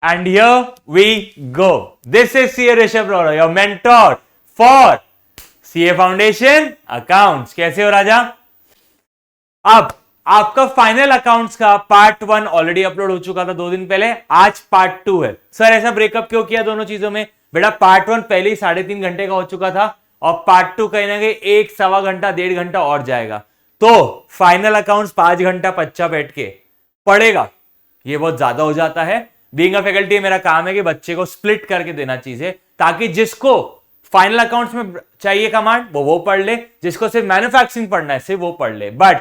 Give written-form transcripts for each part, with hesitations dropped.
And here we go. This is CA Rishabh Rora, your mentor for CA Foundation Accounts. कैसे हो राजा? अब आपका final accounts का part 1 already upload हो चुका था 2 दिन पहले, आज पार्ट 2 है। सर ऐसा ब्रेकअप क्यों किया दोनों चीजों में? बेटा पार्ट 1 पहले ही 3.5 घंटे का हो चुका था और पार्ट 2 कहीं ना कहीं 1-1.25 घंटा 1.5 घंटा और जाएगा, तो फाइनल अकाउंट्स 5 घंटा बच्चा बैठ के पढ़ेगा, ये बहुत ज्यादा हो जाता है। बीइंग अ फैकल्टी मेरा काम है कि बच्चे को स्प्लिट करके देना चीजें, ताकि जिसको फाइनल अकाउंट्स में चाहिए कमांड वो पढ़ ले, जिसको सिर्फ मैन्युफैक्चरिंग पढ़ना है सिर्फ वो पढ़ ले। But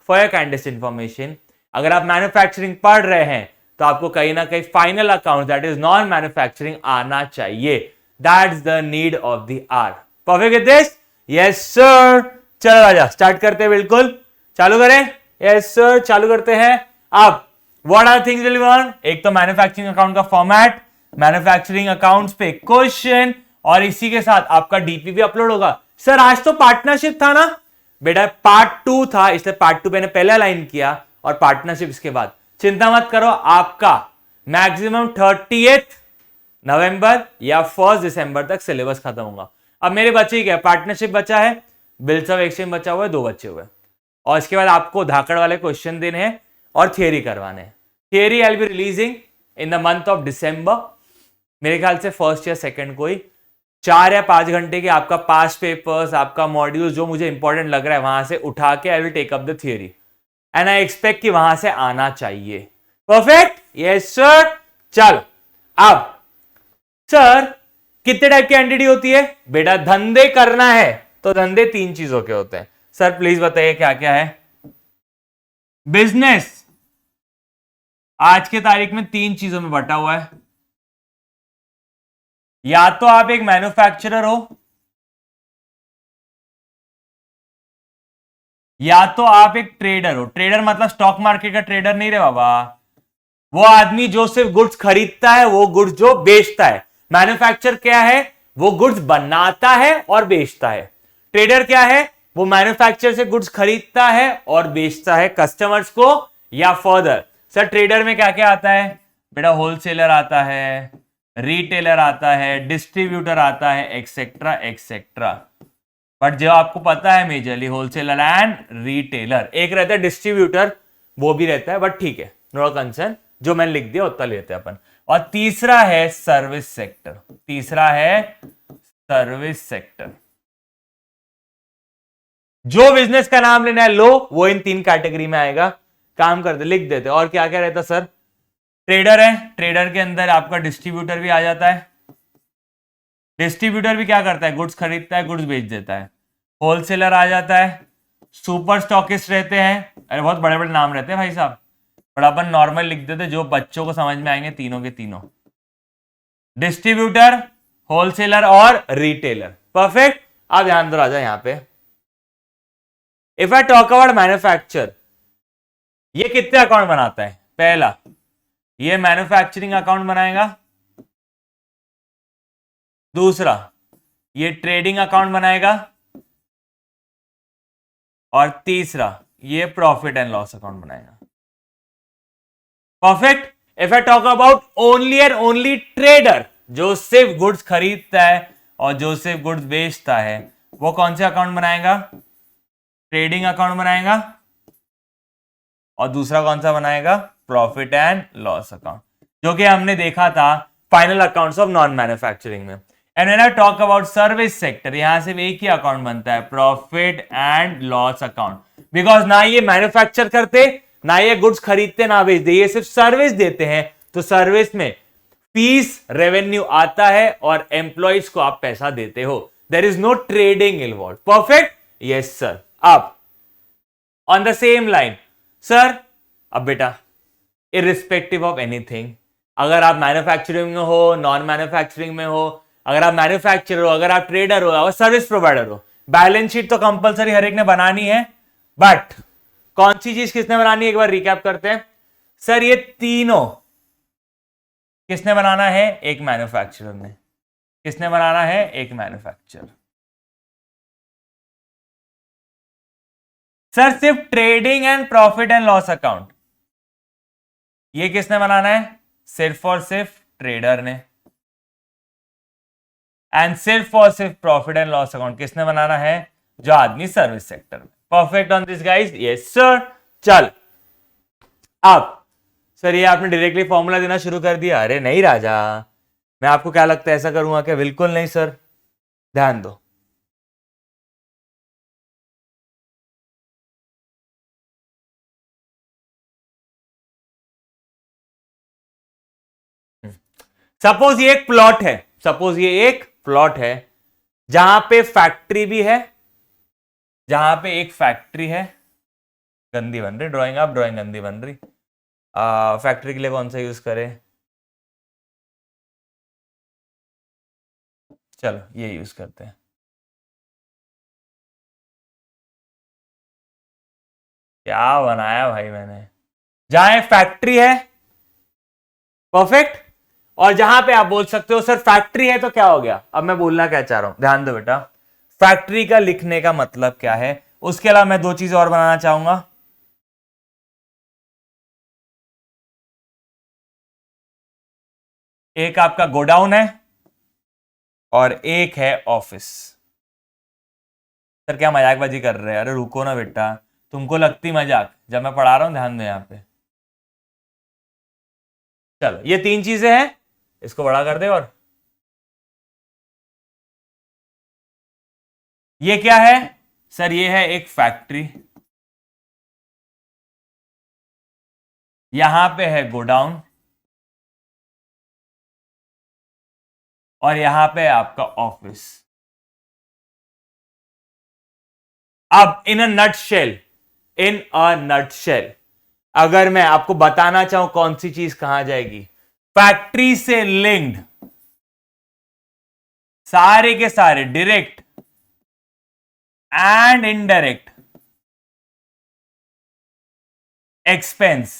for your kindest information, अगर आप मैन्युफैक्चरिंग पढ़ रहे हैं तो आपको कहीं ना कहीं final account that is non manufacturing आना चाहिए। That's the need of the hour. Perfect with this? Yes sir. चलो राजा स्टार्ट करते हैं, बिल्कुल चालू करें। यस सर चालू करते हैं। अब what are things will learn? एक तो मैन्युफैक्चरिंग अकाउंट का फॉर्मेट, मैन्युफैक्चरिंग अकाउंट्स पे क्वेश्चन, और इसी के साथ आपका डीपी भी अपलोड होगा। सर आज तो पार्टनरशिप था ना? बेटा पार्ट 2 था, इसलिए पार्ट 2 मैंने पहले अलाइन किया और पार्टनरशिप इसके बाद। चिंता मत करो, आपका मैक्सिमम 30 नवंबर या 1 दिसंबर तक सिलेबस खत्म होगा। अब मेरे बच्चे क्या, पार्टनरशिप बचा है, बिल्स ऑफ एक्सचेंज बचा हुआ है, 2 बच्चे हुए, और इसके बाद आपको धाकड़ वाले क्वेश्चन देने हैं और थियरी करवाने हैं। Theory I will be releasing in the month of December, मेरे ख्याल से फर्स्ट या सेकंड को ही। 4 या 5 घंटे के आपका पास्ट पेपर्स, आपका मॉड्यूल जो मुझे इंपॉर्टेंट लग रहा है वहां से उठा के I will take up the theory, and I expect कि वहां से आना चाहिए। परफेक्ट? Yes sir. चलो अब सर कितने टाइप की एंटिटी होती है? बेटा धंधे करना है तो धंधे 3 चीजों के होते हैं। सर प्लीज बताइए क्या क्या है? बिजनेस आज के तारीख में 3 चीजों में बटा हुआ है। या तो आप एक मैन्युफैक्चरर हो, या तो आप एक ट्रेडर हो। ट्रेडर मतलब स्टॉक मार्केट का ट्रेडर नहीं रे बाबा, वो आदमी जो सिर्फ गुड्स खरीदता है, वो गुड्स जो बेचता है। मैन्युफैक्चर क्या है? वो गुड्स बनाता है और बेचता है। ट्रेडर क्या है? वो मैन्युफैक्चर से गुड्स खरीदता है और बेचता है कस्टमर्स को या फर्दर। सर ट्रेडर में क्या क्या आता है? बेटा होलसेलर आता है, रिटेलर आता है, डिस्ट्रीब्यूटर आता है, एक्सेट्रा एक्सेट्रा। बट जो आपको पता है मेजरली होलसेलर एंड रिटेलर, एक रहता है डिस्ट्रीब्यूटर, वो भी रहता है बट ठीक है, नो कंसर्न, जो मैंने लिख दिया उतना लेते हैं अपन। और तीसरा है सर्विस सेक्टर। तीसरा है सर्विस सेक्टर। जो बिजनेस का नाम लेना है लो, वो इन 3 कैटेगरी में आएगा। काम करते लिख देते। और क्या क्या रहता सर? ट्रेडर है, ट्रेडर के अंदर आपका डिस्ट्रीब्यूटर भी आ जाता है। डिस्ट्रीब्यूटर भी क्या करता है? गुड्स खरीदता है, गुड्स बेच देता है। होलसेलर आ जाता है। सुपर स्टॉकिस्ट रहते हैं, अरे बहुत बड़े बड़े नाम रहते हैं भाई साहब, पर अपन नॉर्मल लिख देते जो बच्चों को समझ में आएंगे, तीनों के तीनों। डिस्ट्रीब्यूटर, होलसेलर और रिटेलर। परफेक्ट। अब ध्यान दो राजा यहां पे, if I talk about manufacture, ये कितने अकाउंट बनाता है? पहला, ये मैन्युफैक्चरिंग अकाउंट बनाएगा। दूसरा, ये ट्रेडिंग अकाउंट बनाएगा। और तीसरा, ये प्रॉफिट एंड लॉस अकाउंट बनाएगा। Perfect. If I talk about only and only trader, जो सिर्फ गुड्स खरीदता है और जो सिर्फ गुड्स बेचता है, वो कौन से अकाउंट बनाएगा? ट्रेडिंग अकाउंट बनाएगा। और दूसरा कौन सा बनाएगा? प्रॉफिट एंड लॉस अकाउंट, जो कि हमने देखा था final accounts of non manufacturing में। And when I talk about service sector, यहां से एक ही अकाउंट बनता है, profit and loss account, because ना ये मैन्युफैक्चर करते, ना ये गुड्स खरीदते, ना बेचते, ये सिर्फ सर्विस देते हैं। तो सर्विस में फीस रेवेन्यू आता है और एम्प्लॉइज को आप पैसा देते हो। There is no trading involve. Perfect? Yes sir. अब on the same line sir, अब बेटा इररिस्पेक्टिव ऑफ एनीथिंग, अगर आप मैन्युफैक्चरिंग में हो, नॉन मैन्युफैक्चरिंग में हो, अगर आप मैन्युफैक्चरर हो, अगर आप ट्रेडर हो, अगर सर्विस प्रोवाइडर हो, बैलेंस शीट तो कंपलसरी हर एक ने बनानी है। बट कौन सी चीज किसने बनानी है, एक बार रिकैप करते हैं। सर ये तीनों किसने बनाना है? एक मैन्युफैक्चरर ने। किसने बनाना है? एक मैन्युफैक्चरर। सर सिर्फ trading and profit and loss account, ये किसने बनाना है? सिर्फ और सिर्फ ट्रेडर ने, एंड सिर्फ और सिर्फ प्रॉफिट एंड लॉस अकाउंट किसने बनाना है? जो आदमी सर्विस सेक्टर में। Perfect on this guys? Yes sir. चल अब सर ये आपने डायरेक्टली फॉर्मूला देना शुरू कर दिया। अरे नहीं राजा, मैं आपको क्या लगता है ऐसा करूंगा क्या? बिल्कुल नहीं सर, ध्यान दो। सपोज ये एक प्लॉट है, सपोज ये एक प्लॉट है जहां पे फैक्ट्री भी है, जहां पे एक फैक्ट्री है। गंदी बन रही ड्राइंग, आप ड्राइंग गंदी बन रही। फैक्ट्री के लिए कौन सा यूज करें? चलो ये यूज करते हैं। क्या बनाया भाई मैंने? जहां एक फैक्ट्री है, परफेक्ट, और जहां पे आप बोल सकते हो सर फैक्ट्री है तो क्या हो गया। अब मैं बोलना क्या चाह रहा हूं, ध्यान दो बेटा। फैक्ट्री का लिखने का मतलब क्या है, उसके अलावा मैं दो चीज और बनाना चाहूंगा। एक आपका गोडाउन है और एक है ऑफिस। सर क्या मजाकबाजी कर रहे हैं? अरे रुको ना बेटा, तुमको लगती मजाक, जब मैं पढ़ा रहा हूं ध्यान दो यहां पे। चलो ये तीन चीजें हैं, इसको बड़ा कर दे। और ये क्या है? सर ये है एक फैक्ट्री, यहां पे है गोडाउन, और यहां पे है आपका ऑफिस। अब इन अ नट शेल, इन अ नट शेल अगर मैं आपको बताना चाहूं कौन सी चीज कहां जाएगी, फैक्ट्री से लिंक्ड सारे के सारे डायरेक्ट एंड इनडायरेक्ट एक्सपेंस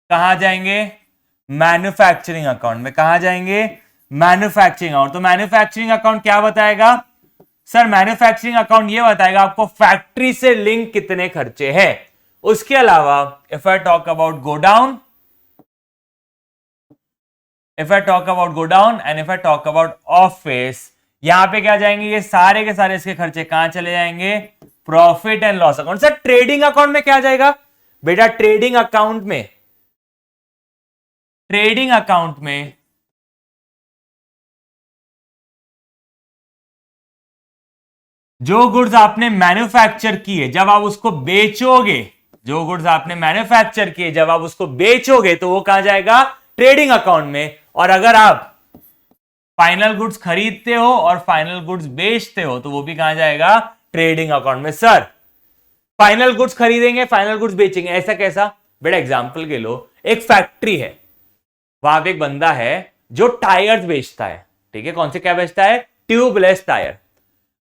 कहां जाएंगे? मैन्युफैक्चरिंग अकाउंट में। कहां जाएंगे? Manufacturing account. तो मैन्युफैक्चरिंग अकाउंट क्या बताएगा? सर मैन्युफैक्चरिंग अकाउंट ये बताएगा आपको फैक्ट्री से लिंक कितने खर्चे हैं। उसके अलावा if I talk about godown, if I talk about godown and if I talk about office, यहां पे क्या जाएंगे? ये सारे के सारे इसके खर्चे कहां चले जाएंगे? Profit and loss account. Sir trading account में क्या जाएगा? बेटा ट्रेडिंग अकाउंट में, ट्रेडिंग अकाउंट में जो गुड्स आपने मैन्युफैक्चर किए जब आप उसको बेचोगे, जो गुड्स आपने मैन्युफैक्चर किए जब आप उसको बेचोगे तो वो कहां जाएगा? ट्रेडिंग अकाउंट में। और अगर आप फाइनल गुड्स खरीदते हो और फाइनल गुड्स बेचते हो तो वो भी कहां जाएगा? ट्रेडिंग अकाउंट में। सर फाइनल गुड्स खरीदेंगे, फाइनल गुड्स बेचेंगे, ऐसा कैसा? बेटा एग्जांपल के लो, एक फैक्ट्री है, वहां पे एक बंदा है जो टायर्स बेचता है, ठीक है? कौन से क्या बेचता है? Tubeless tyre.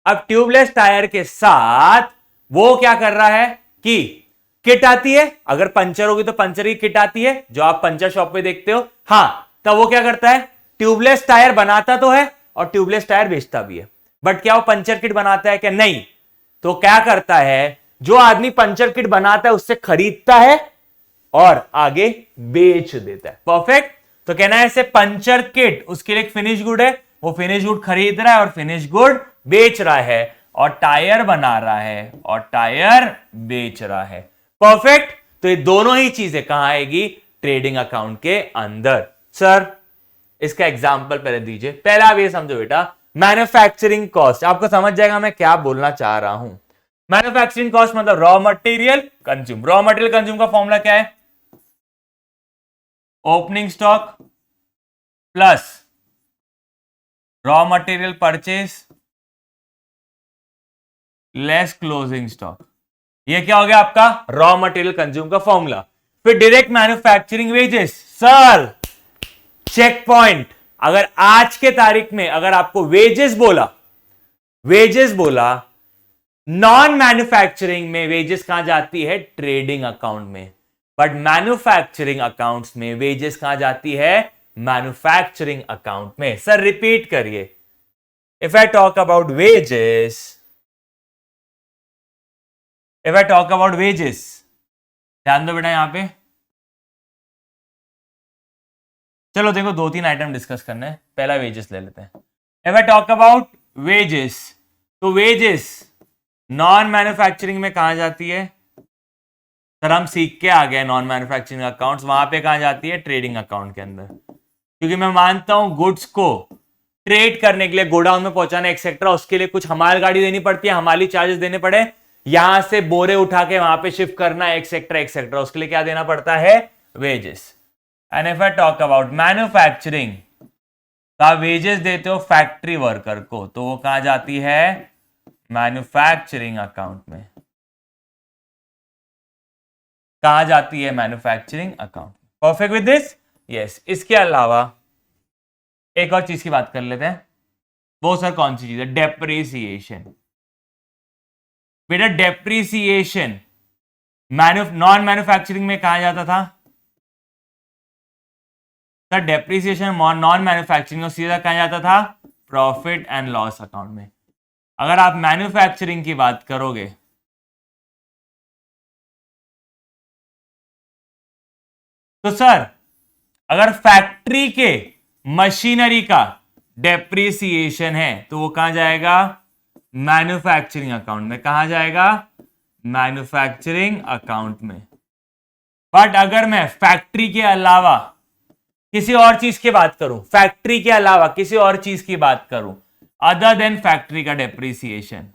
अब ट्यूबलेस टायर के साथ वो क्या कर रहा है कि किट आती है, अगर पंचर होगी तो पंचर की किट आती है जो आप पंचर शॉप पे देखते हो। हां, तब वो क्या करता है? ट्यूबलेस टायर बनाता तो है और ट्यूबलेस टायर बेचता भी है, बट क्या वो पंचर किट बनाता है क्या? नहीं। तो क्या करता है? जो आदमी पंचर किट बनाता है उससे खरीदता है और आगे बेच देता है। परफेक्ट। तो कहना है ऐसे पंचर किट उसके लिए एक फिनिश गुड है, वो फिनिश गुड खरीद रहा है और फिनिश गुड बेच रहा है, और टायर बना रहा है और टायर बेच रहा है। परफेक्ट। तो ये दोनों ही चीजें कहां आएगी? ट्रेडिंग अकाउंट के अंदर। सर इसका एग्जांपल पहले दीजिए। पहला आप ये समझो बेटा, मैन्युफैक्चरिंग कॉस्ट, आपको समझ जाएगा मैं क्या बोलना चाह रहा हूं। मैन्युफैक्चरिंग कॉस्ट मतलब raw material consume. Raw material consume का फॉर्मूला क्या है? Opening stock plus raw material purchase less closing stock. ये क्या हो गया आपका? रॉ मटेरियल कंज्यूम का फॉर्मूला। फिर direct manufacturing wages. Sir check point, अगर आज के तारीख में अगर आपको वेजेस बोला, वेजेस बोला, नॉन मैन्युफैक्चरिंग में वेजेस कहां जाती है? ट्रेडिंग अकाउंट में। बट मैन्युफैक्चरिंग अकाउंट्स में वेजेस कहां जाती है? मैन्युफैक्चरिंग अकाउंट में। सर रिपीट करिए। If I talk about wages, if I talk about wages, ध्यान दो बेटा यहां पे, चलो देखो 2-3 आइटम डिस्कस करने हैं। पहला वेजेस ले लेते हैं। If I talk about wages, तो वेजेस नॉन मैन्युफैक्चरिंग में कहां जाती है? सर हम सीख के आ गए नॉन मैन्युफैक्चरिंग अकाउंट्स, वहां पे कहां जाती है? ट्रेडिंग अकाउंट के अंदर। क्योंकि मैं मानता हूं गुड्स को ट्रेड करने के लिए गोडाउन में पहुंचाना एक्सेट्रा, उसके लिए कुछ हमारी गाड़ी देनी पड़ती है, हमारी चार्जेस देने पड़े, यहां से बोरे उठा के वहां पे शिफ्ट करना एक्सेट्रा एक्सेट्रा, उसके लिए क्या देना पड़ता है? Wages. And if I talk about manufacturing का वेजेस देते हो फैक्ट्री वर्कर को, तो वो कहां जाती है? मैन्युफैक्चरिंग अकाउंट में। कहां जाती है? Manufacturing account. Perfect with this? Yes. इसके अलावा एक और चीज की बात कर लेते हैं। वो सर कौन सी चीज है? डेप्रिसिएशन। बेटा डेप्रिसिएशन नॉन मैन्युफैक्चरिंग में कहा जाता था? सर डेप्रिसिएशन नॉन मैन्युफैक्चरिंग में सीधा कहा जाता था? प्रॉफिट एंड लॉस अकाउंट में। अगर आप मैन्युफैक्चरिंग की बात करोगे तो सर अगर फैक्ट्री के मशीनरी का डेप्रिसिएशन है तो वो कहां जाएगा? मैन्युफैक्चरिंग अकाउंट में। कहां जाएगा? मैन्युफैक्चरिंग अकाउंट में। बट अगर मैं फैक्ट्री के अलावा किसी और चीज की बात करूं, फैक्ट्री के अलावा किसी और चीज की बात करूं, अदर देन फैक्ट्री का डेप्रिसिएशन,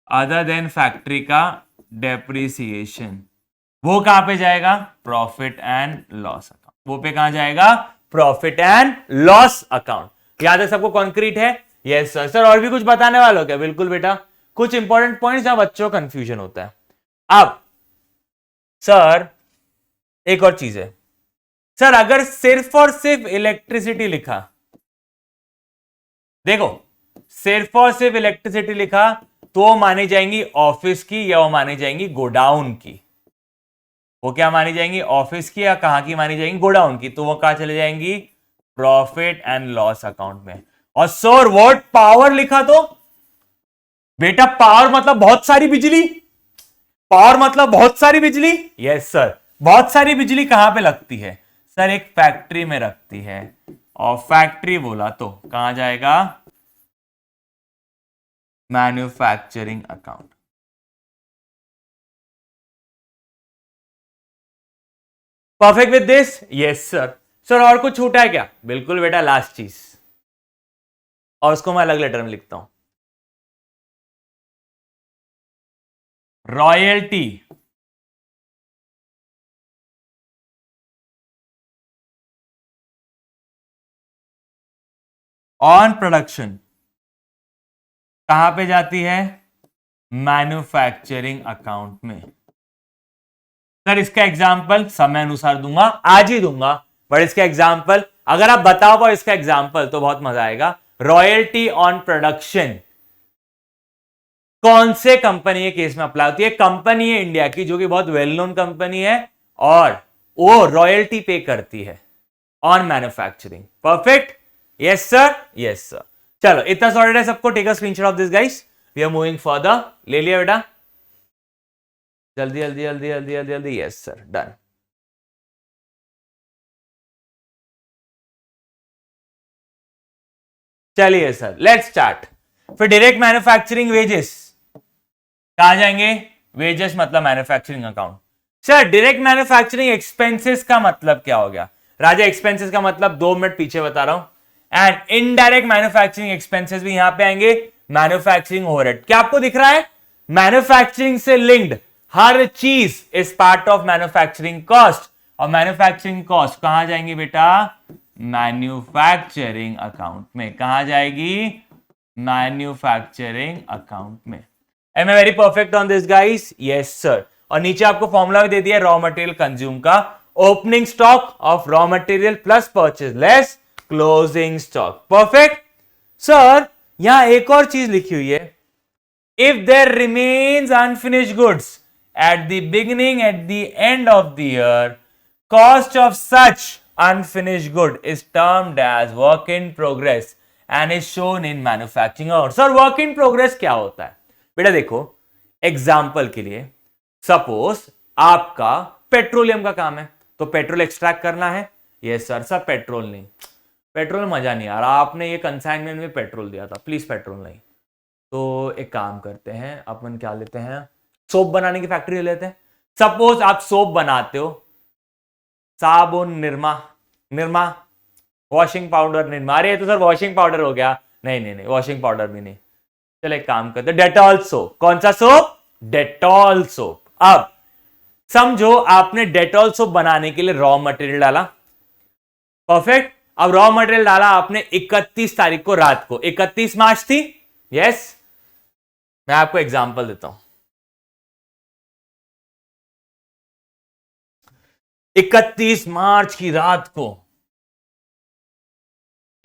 अदर देन फैक्ट्री का डेप्रिसिएशन, वो कहां पे जाएगा? Profit and loss account. वो पे कहां जाएगा? Profit and loss account. याद है सबको? कॉन्क्रीट है? Yes sir. सर और भी कुछ बताने वालों क्या? बिल्कुल बेटा, कुछ इंपॉर्टेंट पॉइंट्स जहां बच्चों को कंफ्यूजन होता है। अब सर एक और चीज है, सर अगर सिर्फ और सिर्फ इलेक्ट्रिसिटी लिखा, देखो सिर्फ और सिर्फ इलेक्ट्रिसिटी लिखा तो वो मानी जाएंगी ऑफिस की या वो मानी जाएंगी गोडाउन की? वो क्या मानी जाएंगी? ऑफिस की या कहां की मानी जाएंगी? गोडाउन की। तो वो कहां चले जाएंगी? प्रॉफिट एंड लॉस अकाउंट में। और सर वर्ड पावर लिखा तो बेटा पावर मतलब बहुत सारी बिजली, पावर मतलब बहुत सारी बिजली। Yes sir. बहुत सारी बिजली कहां पे लगती है? सर एक फैक्ट्री में लगती है। और फैक्ट्री बोला तो कहां जाएगा? Manufacturing account. Perfect with this? Yes sir. Sir और कुछ छूटा है क्या? बिल्कुल बेटा, लास्ट चीज, और उसको मैं अलग लेटर में लिखता हूं। रॉयल्टी ऑन प्रोडक्शन कहां पे जाती है? मैन्युफैक्चरिंग अकाउंट में। सर इसका एग्जाम्पल समय अनुसार दूंगा, आज ही दूंगा, बट इसका एग्जाम्पल अगर आप बता पाओ इसका एग्जाम्पल तो बहुत मजा आएगा। रॉयल्टी ऑन प्रोडक्शन कौन से कंपनी के केस में अप्लाई होती है? कंपनी है इंडिया की जो कि बहुत वेल नोन कंपनी है और वो रॉयल्टी पे करती है on manufacturing. Perfect? Yes sir. Yes sir. चलो इतना सॉर्टेड है सबको। Take a screenshot of this guys, we are moving further. ले लिया बेटा? जल्दी जल्दी जल्दी जल्दी जल्दी जल्दी। Yes sir, done. चलिए सर लेट्स स्टार्ट। फिर डायरेक्ट मैन्युफैक्चरिंग वेजेस कहां जाएंगे? वेजेस मतलब manufacturing account. Sir direct manufacturing expenses का मतलब क्या हो गया? राजा एक्सपेंसेस का मतलब 2 मिनट पीछे बता रहा हूं। एंड इनडायरेक्ट मैन्युफैक्चरिंग एक्सपेंसेस भी यहां पे आएंगे। मैन्युफैक्चरिंग ओवरहेड क्या आपको दिख रहा है? मैन्युफैक्चरिंग से लिंक्ड हर चीज is part of manufacturing cost, और मैन्युफैक्चरिंग कॉस्ट कहां जाएंगी बेटा? मैन्युफैक्चरिंग अकाउंट में। कहां जाएगी? मैन्युफैक्चरिंग अकाउंट में। Am I very perfect on this guys? Yes sir. और नीचे आपको फॉर्मूला भी दे दिया रॉ मटेरियल कंज्यूम का। Opening stock of raw material plus purchase less closing stock. Perfect sir. यहां एक और चीज लिखी हुई है, if there remains unfinished goods at the beginning at the end of the year, cost of such unfinished good is termed as work in progress and is shown in manufacturing account. Sir work in progress क्या होता है? बेटा देखो example के लिए suppose आपका petroleum का काम है, तो पेट्रोल एक्सट्रैक्ट करना है। यस सर, सब पेट्रोल नहीं, पेट्रोल में मजा नहीं आ रहा, आपने ये कंसाइनमेंट में पेट्रोल दिया था, प्लीज पेट्रोल नहीं। तो एक काम करते हैं, अपन क्या लेते हैं, सोप बनाने की फैक्ट्री ले लेते हैं। सपोज आप सोप बनाते हो, साबुन निरमा, निरमा वॉशिंग पाउडर निरमा, अरे तो सर वॉशिंग पाउडर हो गया, नहीं नहीं नहीं, वॉशिंग पाउडर भी नहीं। चलो एक काम करते हैं, डेटॉल सोप। कौन सा सोप? Dettol soap. अब समझो आपने डेटॉल सोप बनाने के लिए रॉ मटेरियल डाला, परफेक्ट। अब रॉ मटेरियल डाला आपने 31 तारीख को रात को, 31 मार्च थी। यस, मैं आपको एग्जांपल देता हूं। 31 मार्च की रात को,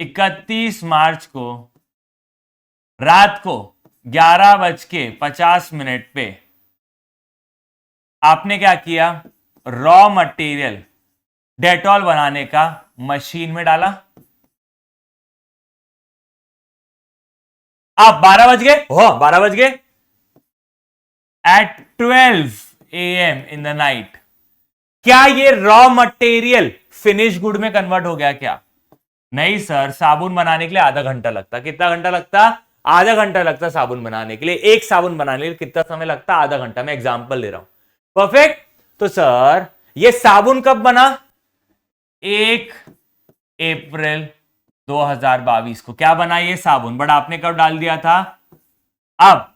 31 मार्च को रात को 11:50 पे आपने क्या किया, रॉ मटेरियल डेटॉल बनाने का मशीन में डाला। आप 12 बज गए, हो 12 बज गए, at 12 AM in the night, क्या ये रॉ मटेरियल फिनिश गुड में कन्वर्ट हो गया क्या? नहीं सर, साबुन बनाने के लिए आधा घंटा लगता। कितना घंटा लगता? आधा घंटा लगता साबुन बनाने के लिए। एक साबुन बनाने के लिए कितना समय लगता? आधा घंटा। मैं एग्जांपल ले रहा हूं, परफेक्ट। तो सर ये साबुन कब बना? 1 अप्रैल 2022 को क्या बना ये साबुन, बट आपने कब डाल दिया था? अब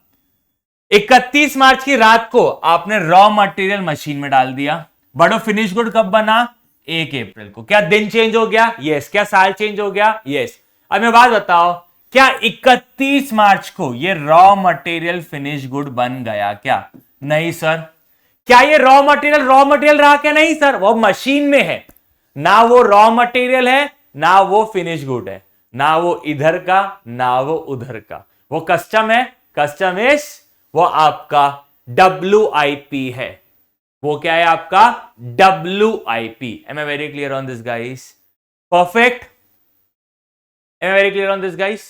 31 मार्च की रात को आपने रॉ मटेरियल मशीन में डाल दिया, बट वो फिनिश गुड कब बना? 1 अप्रैल को। क्या दिन चेंज हो गया? यस। क्या साल चेंज हो गया? यस। अब मैं बात बताओ, क्या 31 मार्च को ये रॉ मटेरियल फिनिश गुड बन गया क्या? नहीं सर। क्या ये रॉ मटेरियल रहा क्या? नहीं सर, वो मशीन में है ना, वो रॉ मटेरियल है ना वो फिनिश गुड है, ना वो इधर का ना वो उधर का, वो कस्टम है। कस्टम इज वो आपका WIP है। वो क्या है आपका? WIP। Am I very clear on this guys? Perfect? Am I very clear on this guys?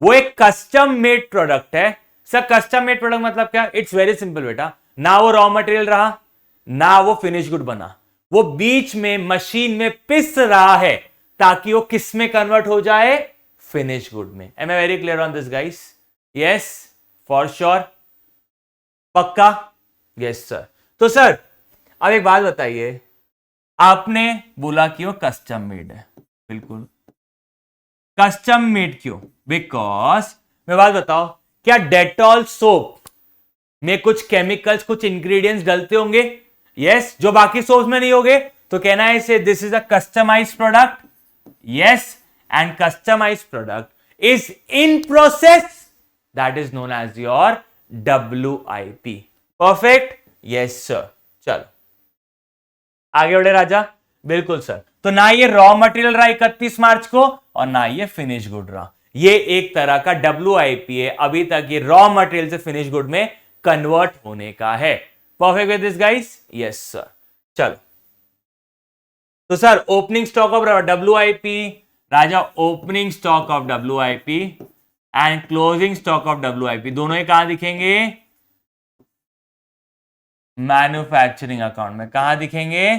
वो एक कस्टम मेड प्रोडक्ट है सर। कस्टम मेड प्रोडक्ट मतलब क्या? इट्स वेरी सिंपल बेटा, ना वो रॉ मटेरियल रहा ना वो फिनिश गुड बना, वो बीच में मशीन में पिस रहा है ताकि वो किस में कन्वर्ट हो जाए? फिनिश गुड में। Am I very clear on this guys? Yes, for sure? पक्का? Yes sir। तो सर अब एक बात बताइए, आपने बोला कि वो कस्टम मेड है, बिल्कुल कस्टम मेड क्यों? बिकॉज मैं बात बताओ, क्या डेटॉल सोप में कुछ केमिकल्स, कुछ इंग्रेडिएंट्स डलते होंगे? यस, जो बाकी सोप्स में नहीं होंगे। तो कहना है इसे this is a customised product. Yes, and customised product is in process, that is known as your WIP। Perfect? Yes sir. चलो आगे बढ़े राजा। बिल्कुल सर। तो ना ये रॉ मटेरियल रहा 31 मार्च को और ना ये फिनिश गुड रहा, ये एक तरह का WIP है। अभी तक ये रॉ मटेरियल से फिनिश गुड में कन्वर्ट होने का है। Perfect with this guys? Yes sir. चलो तो sir opening stock of WIP Raja, opening stock of WIP and closing stock of WIP दोनों ही कहां दिखेंगे? मैन्युफैक्चरिंग अकाउंट में। कहां दिखेंगे?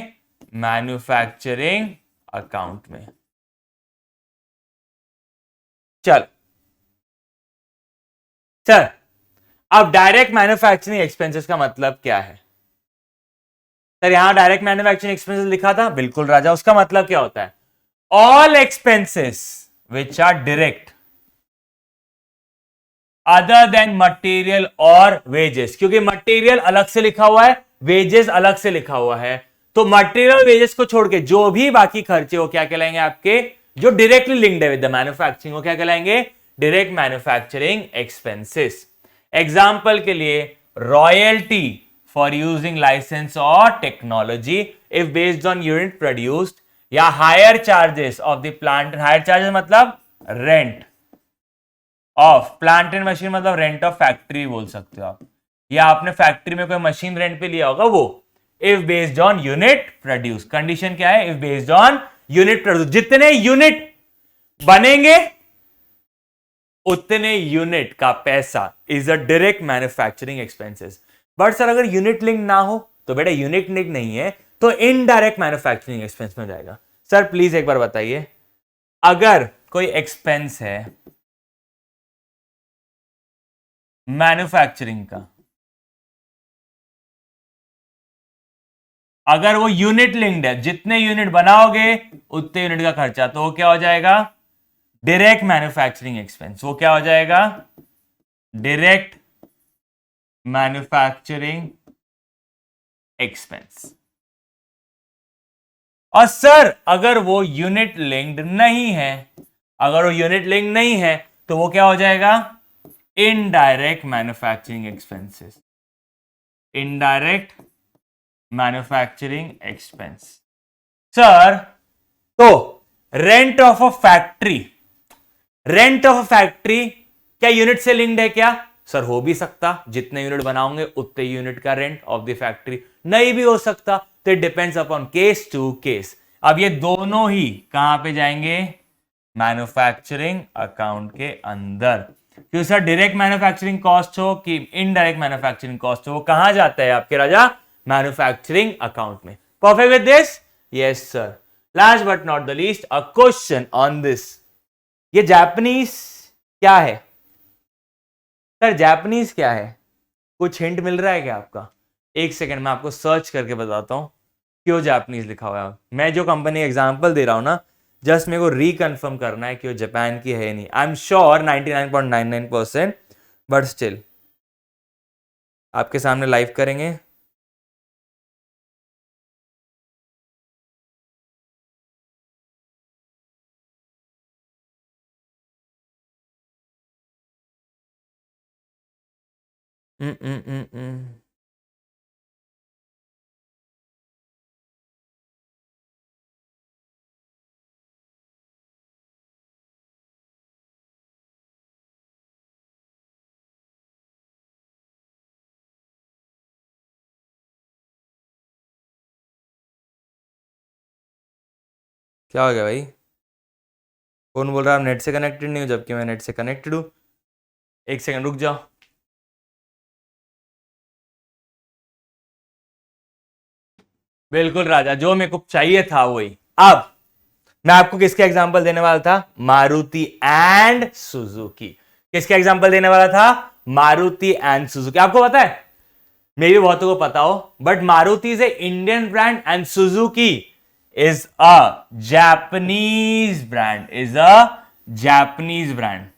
मैन्युफैक्चरिंग अकाउंट में। चल सर अब डायरेक्ट मैन्युफैक्चरिंग एक्सपेंसेस का मतलब क्या है? सर यहां डायरेक्ट मैन्युफैक्चरिंग एक्सपेंसेस लिखा था, बिल्कुल राजा। उसका मतलब क्या होता है? All expenses which are direct other than material और वेजेस, क्योंकि मटेरियल अलग से लिखा हुआ है, वेजेस अलग से लिखा हुआ है। तो मटेरियल वेजेस को छोड़ के जो भी बाकी खर्चे हो क्या कहलाएंगे आपके? जो डायरेक्टली लिंक्ड है विद द मैन्युफैक्चरिंग, वो क्या कहलाएंगे? Direct manufacturing expenses. एग्जाम्पल के लिए रॉयल्टी फॉर यूजिंग लाइसेंस और technology if based on unit produced, या hire charges of the plant. Hire charges मतलब rent of plant and machine, मतलब रेंट ऑफ फैक्ट्री बोल सकते हो आप, या आपने फैक्ट्री में कोई मशीन रेंट पे लिया होगा वो। If based on unit produce, condition क्या है? If based on unit produce, जितने यूनिट बनेंगे उतने यूनिट का पैसा is a direct manufacturing expenses. But sir अगर यूनिट लिंक ना हो तो बेटा यूनिट लिंक नहीं है, तो इनडायरेक्ट मैन्युफैक्चरिंग एक्सपेंस में जाएगा। सर प्लीज एक बार बताइए, अगर कोई एक्सपेंस है मैन्युफैक्चरिंग का, अगर वो यूनिट लिंक्ड है, जितने यूनिट बनाओगे उतने यूनिट का खर्चा, तो वो क्या हो जाएगा? Direct manufacturing expense. वो क्या हो जाएगा? Direct manufacturing expense. और सर अगर वो यूनिट लिंक्ड नहीं है, अगर वो यूनिट लिंक नहीं है, तो वो क्या हो जाएगा? Indirect manufacturing expenses. Indirect manufacturing expense. Sir तो rent of a factory, rent of a factory क्या यूनिट से लिंक्ड है क्या? सर हो भी सकता, जितने यूनिट बनाओगे उतने यूनिट का रेंट ऑफ द फैक्ट्री। नहीं भी हो सकता, तो it depends upon case to case. अब ये दोनों ही कहां पे जाएंगे? मैन्युफैक्चरिंग अकाउंट के अंदर। क्यों सर? डायरेक्ट मैन्युफैक्चरिंग कॉस्ट हो कि इनडायरेक्ट मैन्युफैक्चरिंग कॉस्ट हो, वो कहां जाता है आपके राजा? मैन्युफैक्चरिंग अकाउंट में। Perfect with this? Yes sir. Last but not the least, a question on this. ये जापानीज क्या है? सर जापानीज क्या है? कुछ हिंट मिल रहा है क्या आपका? एक सेकंड में आपको सर्च करके बताता हूं क्यों जापानीज लिखा हुआ है। मैं जो कंपनी एग्जांपल दे रहा हूं ना, जस्ट मेरे को रिकंफर्म करना है कि वो जापान की है नहीं। I am sure 99.99%, but still आपके सामने लाइव करेंगे। क्या हो गया भाई? कौन बोल रहा है आप नेट से कनेक्टेड नहीं हो, जबकि मैं नेट से कनेक्टेड हूं। एक सेकंड रुक जाओ। बिल्कुल राजा, जो मेरे को चाहिए था वही। अब मैं आपको किसके एग्जांपल देने वाला था? Maruti and Suzuki. किसके एग्जांपल देने वाला था? Maruti and Suzuki. आपको पता है, मे भी बहुतों को पता हो, but Maruti is a Indian brand and Suzuki is a Japanese brand, is a Japanese brand.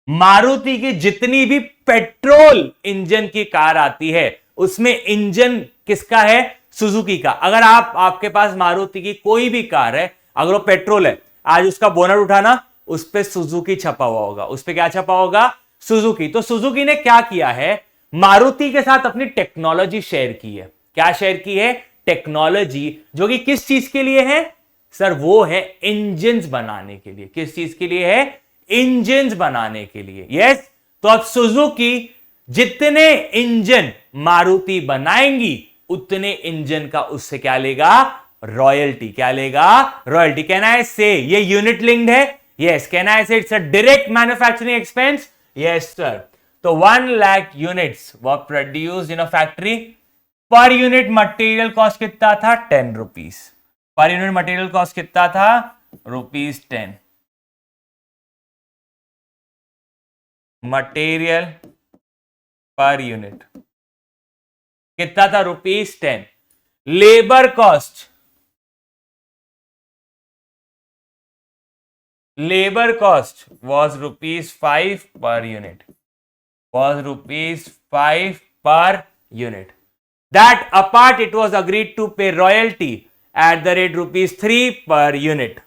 Maruti की जितनी भी पेट्रोल इंजन की कार आती है, उसमें इंजन किसका है? सुजुकी का। अगर आपके पास मारुति की कोई भी कार है, अगर वो पेट्रोल है, आज उसका बोनट उठाना, उस पे सुजुकी छपा हुआ होगा। उस पे क्या छपा होगा? सुजुकी। तो सुजुकी ने क्या किया है? मारुति के साथ अपनी टेक्नोलॉजी शेयर की है। क्या शेयर की है? टेक्नोलॉजी, जो कि किस चीज के लिए है? सर वो है इंजन बनाने के लिए। किस चीज के लिए है? इंजन बनाने के लिए। यस। तो अब सुजुकी जितने इंजन मारुति बनाएंगी, उतने इंजन का उससे क्या लेगा? रॉयल्टी। क्या लेगा? रॉयल्टी। कैन आई से ये यूनिट लिंक्ड है? यस। कैन आई से it's a direct manufacturing expense? Yes sir. तो 1 lakh units were produced in a factory. Per unit material cost कितना था? 10 rupees. Per unit material cost कितना था? ₹10। मटेरियल पर यूनिट कितना था? ₹10। Labour cost, labour cost was ₹5 per unit, was ₹5 per unit. That apart it was agreed to pay royalty at the rate ₹3 per unit.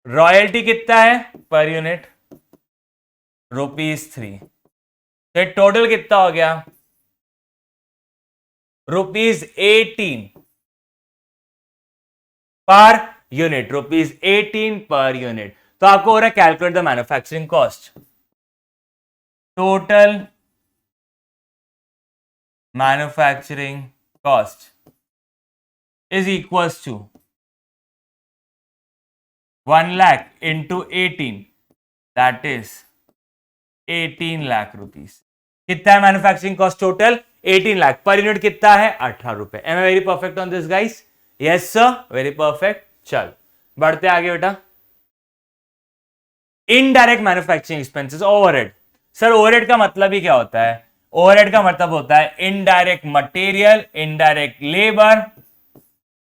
Royalty कितना है per unit? ₹3। तो total कितना हो गया? ₹18 पर यूनिट। ₹18 per unit. तो आपको हो रहा है calculate the manufacturing cost. Total manufacturing cost is equals to 1 lakh into 18, that is 18 lakh rupees. कितना है manufacturing cost total? 18 lakh. Per unit कितना है? 18 रुपए। Am I very perfect on this guys? Yes sir, very perfect. चल बढ़ते आगे बेटा। Indirect manufacturing expenses, overhead. Sir overhead का मतलब ही क्या होता है? ओवरहेड का मतलब होता है इनडायरेक्ट मटेरियल, इनडायरेक्ट लेबर,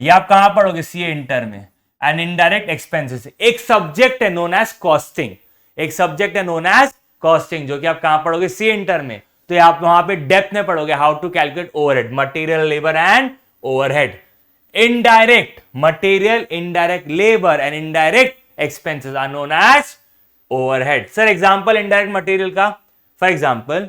ये आप कहां पढ़ोगे? सीए इंटर में। एंड इनडायरेक्ट एक्सपेंसेस एक सब्जेक्ट है नोन एज कॉस्टिंग, एक सब्जेक्ट है नोन एज कॉस्टिंग, जो कि आप कहां पढ़ोगे? सीए इंटर में। तो आप वहां पे डेप्थ में पढ़ोगे how to calculate overhead, material, labour and overhead. Indirect material, indirect labour and indirect expenses are known as overhead. Sir example indirect material का, फॉर एग्जांपल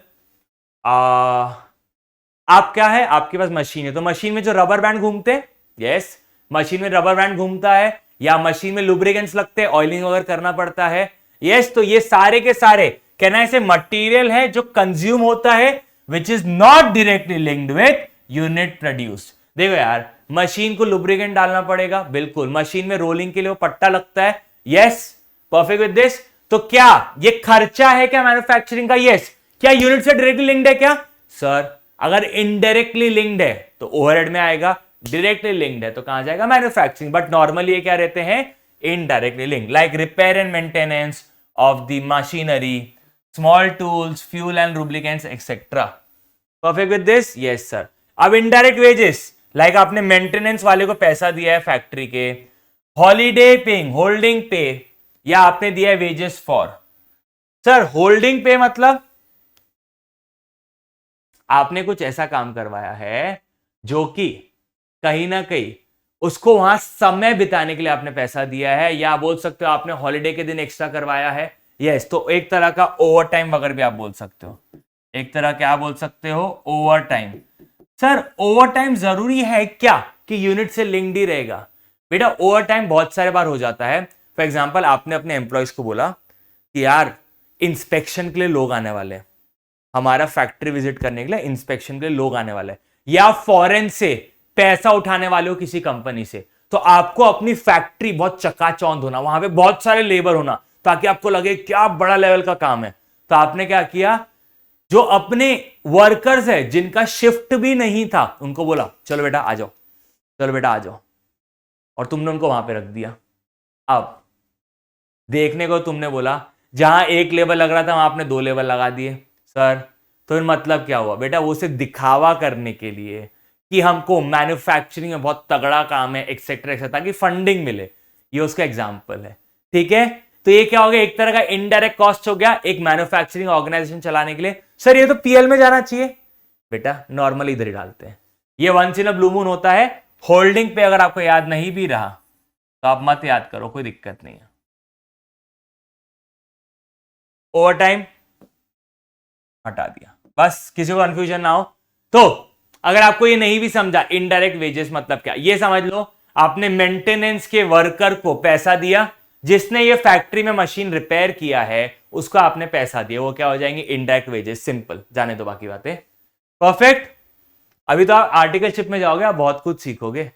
आप क्या है, आपके पास मशीन है, तो मशीन में जो रबर बैंड घूमते हैं, यस, मशीन में रबर बैंड घूमता है, या मशीन में लुब्रिकेंट्स लगते हैं, ऑयलिंग वगैरह करना पड़ता है, यस, तो ये सारे के सारे कहना ऐसे मटेरियल है जो कंज्यूम होता है, which is not directly linked with unit produced. देखो यार, मशीन को लुब्रिकेंट डालना पड़ेगा, बिल्कुल, मशीन में रोलिंग के लिए वो पट्टा लगता है, यस, परफेक्ट विद दिस। तो क्या ये खर्चा है क्या मैन्युफैक्चरिंग का? यस। क्या यूनिट से डायरेक्टली लिंक्ड है क्या? सर अगर इनडायरेक्टली लिंक्ड है तो ओवरहेड में आएगा, डायरेक्टली लिंक्ड है तो कहां जाएगा? मैन्युफैक्चरिंग। बट नॉर्मली ये क्या रहते हैं? Indirectly linked, like repair and maintenance of the machinery, small tools, fuel and lubricants etcetera. Perfect with this? Yes sir. अब इनडायरेक्ट वेजेस, लाइक आपने मेंटेनेंस वाले को पैसा दिया है फैक्ट्री के, हॉलीडे पेइंग, होल्डिंग पे, या आपने दिया है वेजेस फॉर। सर होल्डिंग पे मतलब आपने कुछ ऐसा काम करवाया है जो कि कहीं ना कहीं उसको वहां समय बिताने के लिए आपने पैसा दिया है, या बोल सकते हो आपने हॉलीडे के दिन एक्स्ट्रा करवाया है, यस, तो एक तरह का ओवर टाइम वगैरह भी आप बोल सकते हो, एक तरह क्या बोल सकते हो? Over time. Sir over time जरूरी है क्या कि यूनिट से लिंक्ड ही रहेगा? बेटा ओवर टाइम बहुत सारे बार हो जाता है। फॉर एग्जाम्पल आपने अपने एम्प्लॉयज को बोला कि यार इंस्पेक्शन के लिए लोग आने वाले हैं, हमारा फैक्ट्री विजिट करने के लिए इंस्पेक्शन के लिए लोग आने वाले हैं, या फॉरेन से पैसा उठाने वाले हो किसी कंपनी से, तो आपको अपनी फैक्ट्री बहुत चकाचौंध होना, वहां पे बहुत सारे लेबर होना, ताकि आपको लगे क्या बड़ा लेवल का काम है। तो आपने क्या किया? जो अपने वर्कर्स है जिनका शिफ्ट भी नहीं था, उनको बोला चलो बेटा आ जाओ, चलो बेटा आ जाओ, और तुमने उनको वहां पे रख दिया। अब देखने को तुमने बोला जहां एक लेवल लग रहा था वहां आपने 2 लेवल लगा दिए। सर तो फिर मतलब क्या हुआ? बेटा वो सिर्फ दिखावा करने के लिए कि हमको मैन्युफैक्चरिंग में बहुत तगड़ा काम है एक्सेट्रा एक्सेट्रा, ताकि फंडिंग मिले, ये उसका एग्जांपल है, ठीक है। तो ये क्या हो गया? एक तरह का इनडायरेक्ट कॉस्ट हो गया एक मैन्युफैक्चरिंग ऑर्गेनाइजेशन चलाने के लिए। सर ये तो पीएल में जाना चाहिए। बेटा नॉर्मली इधर ही डालते हैं, ये once in a blue moon होता है। होल्डिंग पे अगर आपको याद नहीं भी रहा तो आप मत याद करो, कोई दिक्कत नहीं है। ओवर टाइम हटा दिया, बस किसी को कंफ्यूजन ना हो। तो अगर आपको ये नहीं भी समझा इनडायरेक्ट वेजेस मतलब क्या, ये समझ लो आपने मेंटेनेंस के वर्कर को पैसा दिया, जिसने ये फैक्ट्री में मशीन रिपेयर किया है उसको आपने पैसा दिया, वो क्या हो जाएंगे? Indirect wages. सिंपल, जाने दो बाकी बातें। परफेक्ट। अभी तो आप आर्टिकलशिप में जाओगे, आप बहुत कुछ सीखोगे।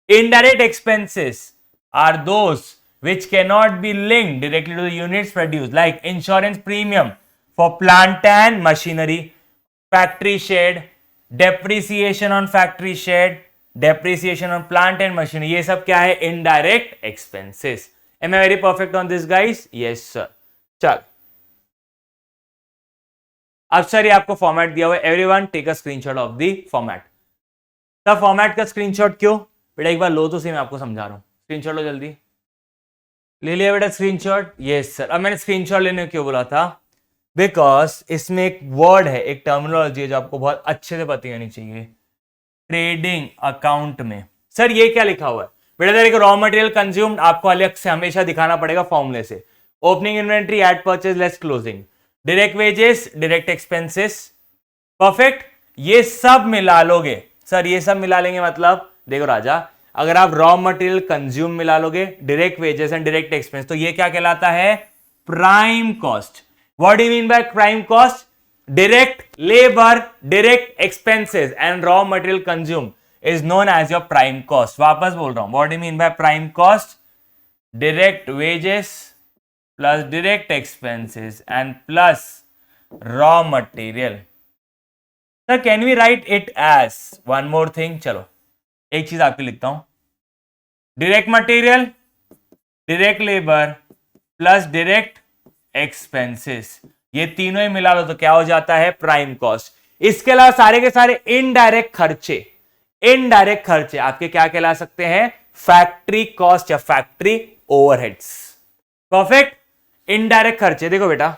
Indirect expenses are those which cannot be linked directly to the units produced, like insurance premium for plant and machinery, factory shed, depreciation on factory shed, depreciation on plant and machinery, ये सब क्या है? indirect expenses. Am I very perfect on this guys? Yes sir. चल अब sir ये आपको format दिया हुआ है, everyone take a screenshot of the format. Sir format का स्क्रीनशॉट क्यों? बेटा एक बार लो तो सही, मैं आपको समझा रहा हूं। स्क्रीनशॉट लो जल्दी, ले लिया बेटा स्क्रीनशॉट? Yes sir. अब मैंने स्क्रीनशॉट लेने क्यों बोला था? बिकॉज इसमें एक वर्ड है, एक टर्मिनोलॉजी है जो आपको बहुत अच्छे से पता होनी चाहिए। ट्रेडिंग अकाउंट में सर ये क्या लिखा हुआ है? बेटा देखो रॉ मटेरियल कंज्यूम्ड आपको अलग से हमेशा दिखाना पड़ेगा फॉर्मूले से। Opening inventory at purchase less closing, direct wages, direct expenses. Perfect. ये सब मिला लोगे सर, ये सब मिला लेंगे मतलब देखो राजा, अगर आप रॉ मटेरियल कंज्यूम मिला लोगे, direct wages and direct expense, तो ये क्या कहलाता है? Prime cost. What do you mean by prime cost? Direct labour, direct expenses and raw material consume is known as your prime cost. वापस बोल रहा हूं, what do you mean by prime cost? Direct wages plus direct expenses and plus raw material. Sir can we write it as one more thing, चलो एक चीज आपके लिखता हूं, direct material, direct labour plus direct expenses, ये तीनों ही मिला लो तो क्या हो जाता है, प्राइम कॉस्ट। इसके अलावा सारे के सारे इनडायरेक्ट खर्चे, इनडायरेक्ट खर्चे आपके क्या कहला सकते हैं, फैक्ट्री कॉस्ट या फैक्ट्री ओवरहेड्स। परफेक्ट। इनडायरेक्ट खर्चे, देखो बेटा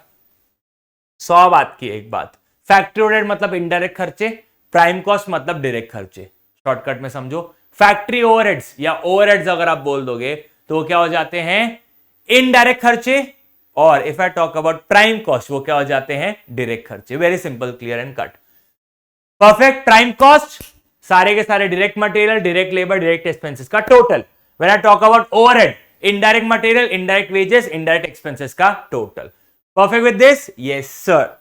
100 बात की एक बात, फैक्ट्री ओवरहेड मतलब इनडायरेक्ट खर्चे, प्राइम कॉस्ट मतलब डायरेक्ट खर्चे। शॉर्टकट में समझो, फैक्ट्री ओवरहेड्स या ओवरहेड्स अगर आप बोल दोगे तो वो क्या हो जाते हैं, इनडायरेक्ट खर्चे, और if I talk about prime cost वो क्या हो जाते हैं, डायरेक्ट खर्चे। Very simple, clear and cut. Perfect. Prime cost सारे के सारे direct material, direct labour, direct expenses का total. When I talk about overhead, indirect material, indirect wages, indirect expenses का total. Perfect with this? Yes sir.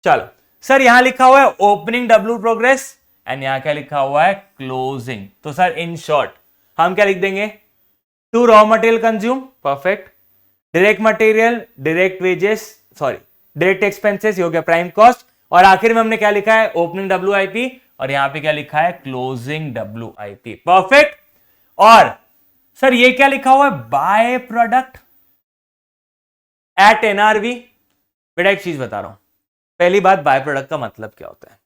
चलो sir यहां लिखा हुआ है ओपनिंग डब्ल्यू प्रोग्रेस एंड यहां क्या लिखा हुआ है, क्लोजिंग। तो सर इन शॉर्ट हम क्या लिख देंगे, to raw material consume, perfect, direct material, direct wages, sorry direct expenses, ये हो गया प्राइम कॉस्ट, और आखिर में हमने क्या लिखा है, ओपनिंग डब्ल्यूआईपी, और यहां पे क्या लिखा है, क्लोजिंग डब्ल्यूआईपी। परफेक्ट। और सर ये क्या लिखा हुआ है, बाय प्रोडक्ट एट एनआरवी। बेटा एक चीज बता रहा हूं, पहली बात बाय प्रोडक्ट का मतलब क्या होता है,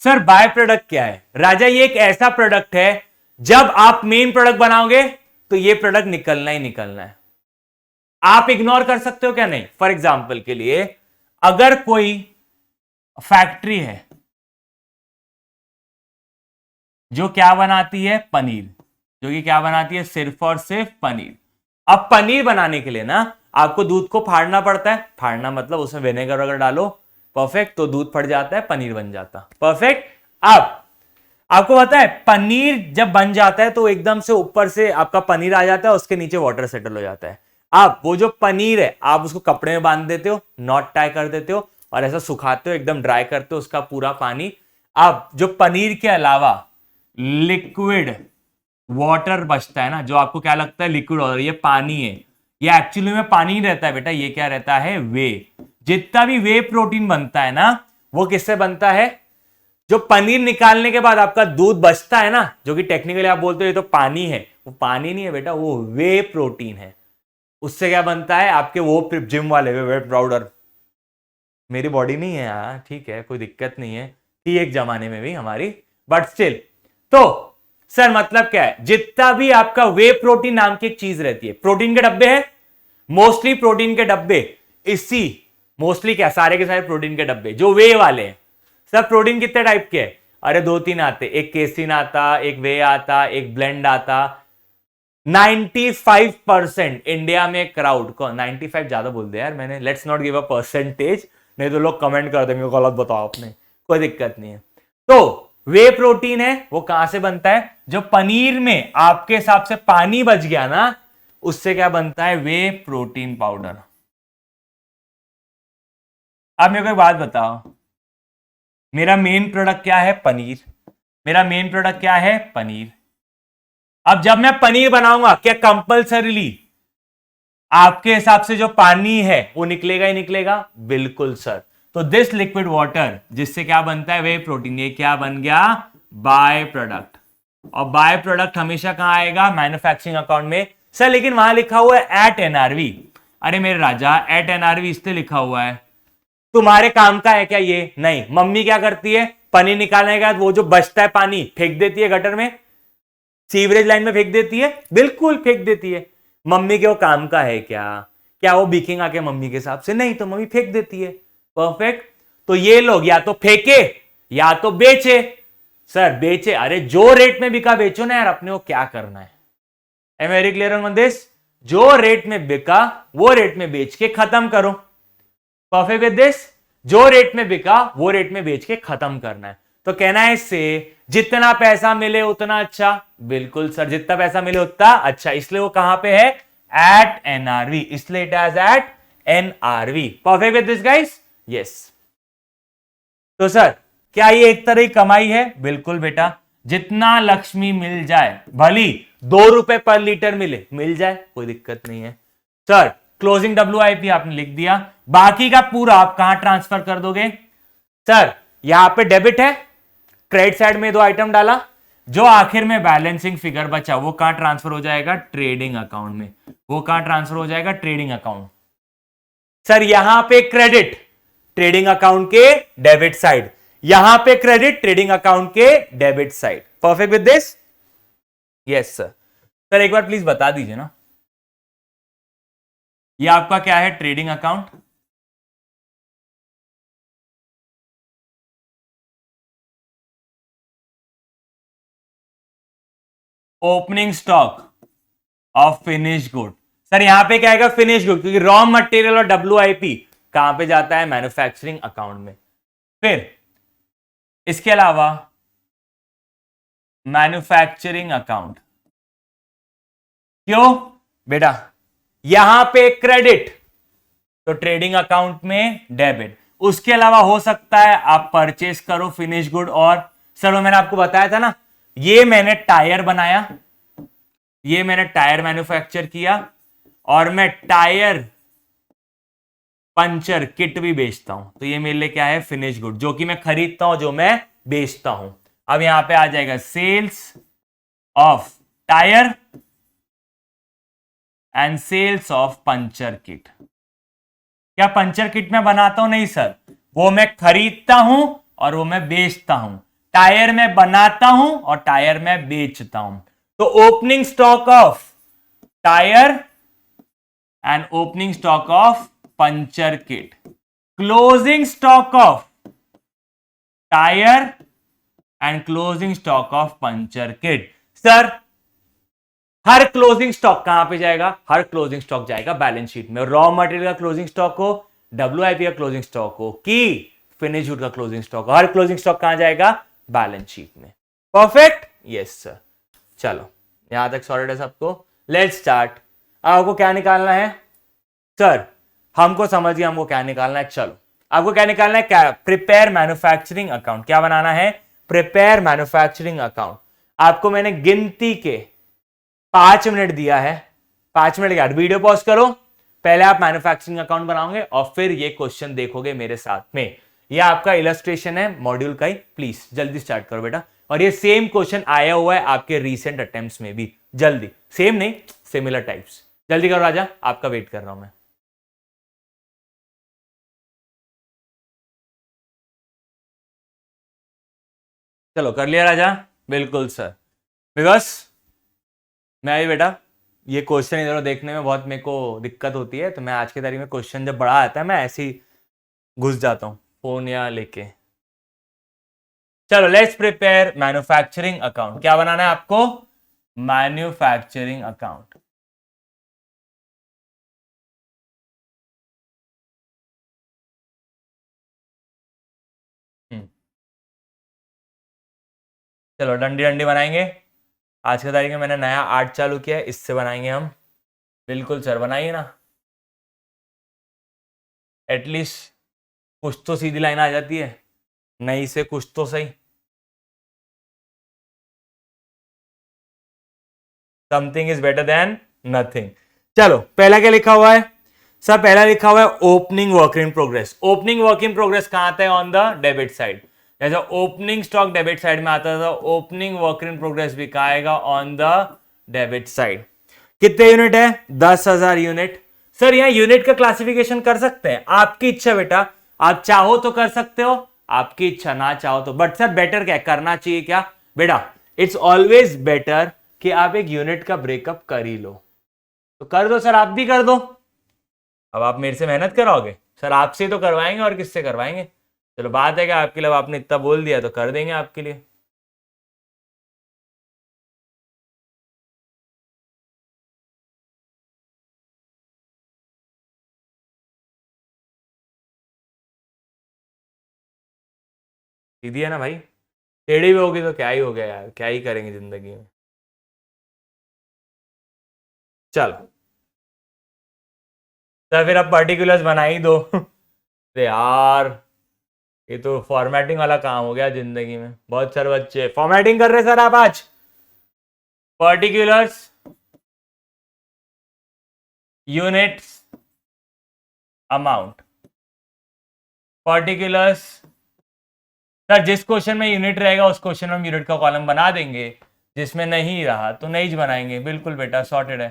सर बाय प्रोडक्ट क्या है राजा, ये एक ऐसा प्रोडक्ट है जब आप मेन प्रोडक्ट बनाओगे तो ये प्रोडक्ट निकलना ही निकलना है। आप इग्नोर कर सकते हो क्या, नहीं। फॉर एग्जाम्पल के लिए अगर कोई फैक्ट्री है जो क्या बनाती है, पनीर, जो कि क्या बनाती है, सिर्फ और सिर्फ पनीर। अब पनीर बनाने के लिए ना आपको दूध को फाड़ना पड़ता है, फाड़ना मतलब उसमें विनेगर वगैरह डालो, परफेक्ट, तो दूध फट जाता है, पनीर बन जाता, परफेक्ट। अब आपको पता है पनीर जब बन जाता है तो एकदम से ऊपर से आपका पनीर आ जाता है, उसके नीचे वाटर सेटल हो जाता है। अब वो जो पनीर है आप उसको कपड़े में बांध देते हो, नॉट टाई कर देते हो और ऐसा सुखाते हो, एकदम ड्राई करते हो उसका पूरा पानी। अब जो पनीर के अलावा लिक्विड वाटर बचता है ना, जो आपको क्या लगता है लिक्विड वाटर, ये पानी है, ये एक्चुअली में पानी नहीं रहता है बेटा, ये क्या रहता है, वे। जितना भी वे प्रोटीन बनता है ना वो किससे बनता है, जो पनीर निकालने के बाद आपका दूध बचता है ना, जो कि टेक्निकली आप बोलते हो ये तो पानी है, वो पानी नहीं है बेटा, वो वे प्रोटीन है। उससे क्या बनता है, आपके वो जिम वाले वे पाउडर, मेरी बॉडी नहीं है यार, ठीक है कोई दिक्कत नहीं है, थी एक जमाने में भी हमारी, बट स्टिल। तो सर मतलब क्या है, जितना भी आपका वे प्रोटीन नाम की एक चीज रहती है, प्रोटीन के डब्बे हैं, मोस्टली प्रोटीन के डब्बे, इसी मोस्टली क्या, सारे के सारे प्रोटीन के डब्बे जो वे वाले हैं। सर प्रोटीन कितने टाइप के हैं, अरे 2-3 आते, एक केसिन आता, एक वे आता, एक ब्लेंड आता। 95% इंडिया में क्राउड को, 95 ज्यादा बोल दिया यार मैंने, let's not give a percentage, नहीं तो लोग कमेंट कर देंगे गलत बताओ आपने, कोई दिक्कत नहीं है। तो वे प्रोटीन है वो कहां से बनता है, जो पनीर में आपके हिसाब से पानी बच गया ना, उससे क्या बनता है, वे प्रोटीन पाउडर। अब मेरे को एक बात बताओ, मेरा मेन प्रोडक्ट क्या है, पनीर, मेरा मेन प्रोडक्ट क्या है, पनीर। अब जब मैं पनीर बनाऊंगा क्या कंपल्सरीली आपके हिसाब से जो पानी है वो निकलेगा ही निकलेगा, बिल्कुल सर। तो दिस लिक्विड वाटर जिससे क्या बनता है, वे प्रोटीन, ये क्या बन गया, बाय प्रोडक्ट। और बाय प्रोडक्ट हमेशा कहां आएगा, मैन्युफैक्चरिंग अकाउंट में। सर लेकिन वहां लिखा हुआ है एट एनआरवी, अरे मेरे राजा एट एनआरवी इसलिए लिखा हुआ है, तुम्हारे काम का है क्या ये, नहीं। मम्मी क्या करती है, पनीर निकालने के बाद वो जो बचता है पानी फेंक देती है गटर में, सीवरेज लाइन में फेंक देती है, बिल्कुल फेंक देती है। मम्मी के वो काम का है क्या, क्या वो बिकेगा क्या मम्मी के हिसाब से, नहीं, तो मम्मी फेंक देती है, परफेक्ट। तो ये लोग या तो फेंके या तो बेचे। सर बेचे, अरे जो रेट में बिका बेचो ना यार, अपने को क्या करना है, am very clear on this, जो रेट में बिका वो रेट में बेच के खत्म करो, परफेक्ट विद दिस, जो रेट में बिका वो रेट में बेच के खत्म करना है। तो कहना है इससे जितना पैसा मिले उतना अच्छा, बिल्कुल सर, जितना पैसा मिले उतना अच्छा, इसलिए वो कहां पे है, एट एनआरवी, इसलिए it is at NRV. Perfect with this guys, yes. तो सर क्या ये एक तरह की कमाई है? बिल्कुल बेटा, जितना लक्ष्मी मिल जाए, भली 2 रुपए पर लीटर मिल जाए, कोई दिक्कत नहीं है। सर क्लोजिंग WIP आपने लिख दिया, बाकी का पूरा आप कहां ट्रांसफर कर दोगे? सर यहां पे डेबिट है, क्रेडिट साइड में 2 आइटम डाला, जो आखिर में बैलेंसिंग फिगर बचा वो कहां ट्रांसफर हो जाएगा? ट्रेडिंग अकाउंट में। वो कहां ट्रांसफर हो जाएगा? Trading account. सर यहां पे क्रेडिट ट्रेडिंग अकाउंट के डेबिट साइड, यहां पे क्रेडिट ट्रेडिंग अकाउंट के debit side. Perfect with this? Yes sir. Sir एक बार प्लीज बता दीजिए ना, ये आपका क्या है? Trading account. Opening stock of finish good. Sir यहां पे क्या आएगा? फिनिश गुड, क्योंकि रॉ मटेरियल और WIP कहां पे जाता है? मैन्युफैक्चरिंग अकाउंट में। फिर इसके अलावा मैन्युफैक्चरिंग अकाउंट, क्यों बेटा? यहां पे क्रेडिट, तो ट्रेडिंग अकाउंट में डेबिट। उसके अलावा हो सकता है आप परचेस करो फिनिश गुड, और सर वो मैंने आपको बताया था ना, ये मैंने टायर बनाया, ये मैंने टायर मैन्युफैक्चर किया, और मैं टायर पंचर किट भी बेचता हूं, तो ये मेरे लिए क्या है? फिनिश गुड, जो कि मैं खरीदता हूं, जो मैं बेचता हूं। अब यहां पे आ जाएगा sales of tyre and sales of puncture kit. क्या पंचर किट में बनाता हूं? नहीं सर, वो मैं खरीदता हूं और वो मैं बेचता हूं। टायर में बनाता हूं और टायर में बेचता हूं। तो opening stock of tyre and opening stock of puncture kit, closing stock of tyre and closing stock of puncture kit. Sir her closing stock कहां पे जाएगा? हर क्लोजिंग स्टॉक जाएगा बैलेंस शीट में। रॉ मटेरियल का क्लोजिंग स्टॉक हो, WIP का closing stock हो, कि फिनिश गुड का क्लोजिंग स्टॉक हो, हर क्लोजिंग स्टॉक कहां जाएगा? बैलेंस शीट में। परफेक्ट? Yes sir. चलो यहां तक सॉर्टेड है सबको। Let's start. आपको क्या निकालना है? सर हमको समझ गया हमको क्या निकालना है। चलो आपको क्या निकालना है? क्या? Prepare manufacturing account. क्या बनाना है? Prepare manufacturing account. आपको मैंने गिनती के 5 मिनट दिया है, 5 मिनट के बाद वीडियो पॉज करो, पहले आप मैन्युफैक्चरिंग अकाउंट बनाओगे और फिर ये क्वेश्चन देखोगे मेरे साथ में। ये आपका इलस्ट्रेशन है मॉड्यूल का ही, प्लीज जल्दी स्टार्ट करो बेटा। और ये सेम क्वेश्चन आया हुआ है आपके रीसेंट अटेम्प्ट्स में भी, जल्दी, सेम नहीं सिमिलर टाइप्स, जल्दी करो राजा, आपका वेट कर रहा हूं मैं। चलो कर लिया राजा? बिल्कुल सर, बिकॉज मैं भी बेटा ये क्वेश्चन इधर देखने में बहुत मेरे को दिक्कत होती है, तो मैं आज की तारीख में क्वेश्चन जब बड़ा आता है मैं ऐसे ही घुस जाता हूं फोन या लेके। चलो लेट्स प्रिपेयर मैन्युफैक्चरिंग अकाउंट। क्या बनाना है आपको? Manufacturing account. चलो डंडी डंडी बनाएंगे। आज की तारीख में मैंने नया आर्ट चालू किया है, इससे बनाएंगे हम। बिल्कुल सर बनाइए ना, एटलीस्ट कुछ तो सीधी लाइन आ जाती है, नहीं से कुछ तो सही। Something is better than nothing. चलो पहला क्या लिखा हुआ है? सर पहला लिखा हुआ है opening work in progress. Opening work in progress कहां आता है? On the debit side. जैसे ओपनिंग स्टॉक डेबिट साइड में आता था, ओपनिंग वर्क इन प्रोग्रेस भी कहा आएगा? On the debit side. कितने यूनिट है? 10,000 यूनिट। सर यहां यूनिट का क्लासिफिकेशन कर सकते हैं, आपकी इच्छा बेटा, आप चाहो तो कर सकते हो, आपकी इच्छा, ना चाहो तो। बट सर बेटर क्या करना चाहिए? क्या बेटा? इट्स ऑलवेज बेटर कि आप एक यूनिट का ब्रेकअप कर ही लो। तो कर दो सर, आप भी कर दो। अब आप मेरे से मेहनत कराओगे? सर आपसे ही तो करवाएंगे, और किससे करवाएंगे? चलो बात है कि आपके लिए, आपने इतना बोल दिया तो कर देंगे आपके लिए। सीधी है ना भाई, टेढ़ी भी होगी तो क्या ही हो गया यार, क्या ही करेंगे जिंदगी में। चलो तो फिर अब पर्टिकुलर्स बना ही दो। अरे यार ये तो फॉर्मेटिंग वाला काम हो गया जिंदगी में। बहुत सारे बच्चे फॉर्मेटिंग कर रहे सर आप आज। Particulars, units, amount. Particulars sir जिस क्वेश्चन में यूनिट रहेगा उस क्वेश्चन में हम यूनिट का कॉलम बना देंगे, जिसमें नहीं रहा तो नहीं बनाएंगे। बिल्कुल बेटा, सॉर्टेड है।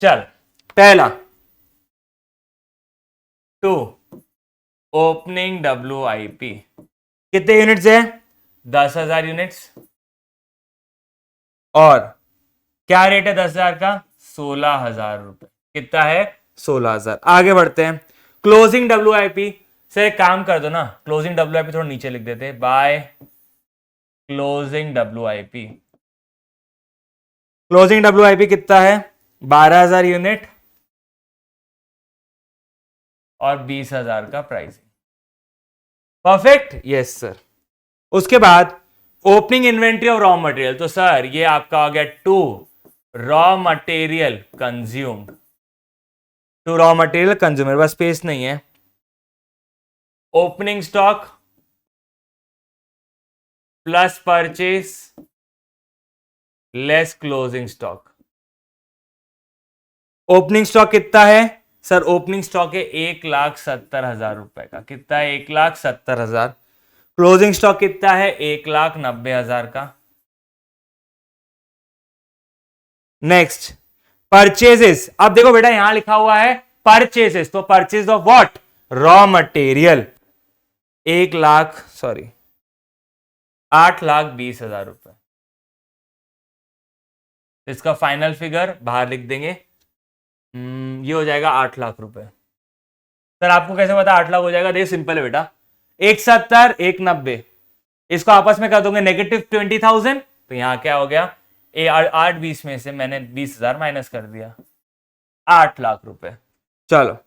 चल पहला 2 ओपनिंग WIP कितने यूनिट्स है? 10,000 यूनिट्स। और क्या रेट है 10,000 का? 16,000 रुपए। कितना है? 16,000। आगे बढ़ते हैं। क्लोजिंग WIP सर एक काम कर दो ना, क्लोजिंग WIP थोड़ा नीचे लिख देते, by closing WIP। Closing WIP कितना है? 12,000 यूनिट और 20,000 का प्राइसिंग। Perfect, yes sir. उसके बाद opening inventory of raw material, तो सर ये आपका हो गया 2 raw material consumed. 2 raw material consumer, बस स्पेस नहीं है। Opening stock plus purchase less closing stock. Opening stock कितना है सर? ओपनिंग स्टॉक है 1,70,000 रुपए का। कितना है? 1,70,000। क्लोजिंग स्टॉक कितना है? 1,90,000 का। Next purchases. अब देखो बेटा यहां लिखा हुआ है परचेजेस, तो purchase of what? Raw material 8,20,000 रुपए। इसका फाइनल फिगर बाहर लिख देंगे। ये हो जाएगा 8 लाख रुपए। सर आपको कैसे पता 8 लाख हो जाएगा? देखिए सिंपल है बेटा, 1,70 1,90 इसको आपस में कर दोगे -20,000, तो यहां क्या हो गया? 8,20 में से मैंने 20,000 माइनस कर दिया, 8 लाख रुपए। चलो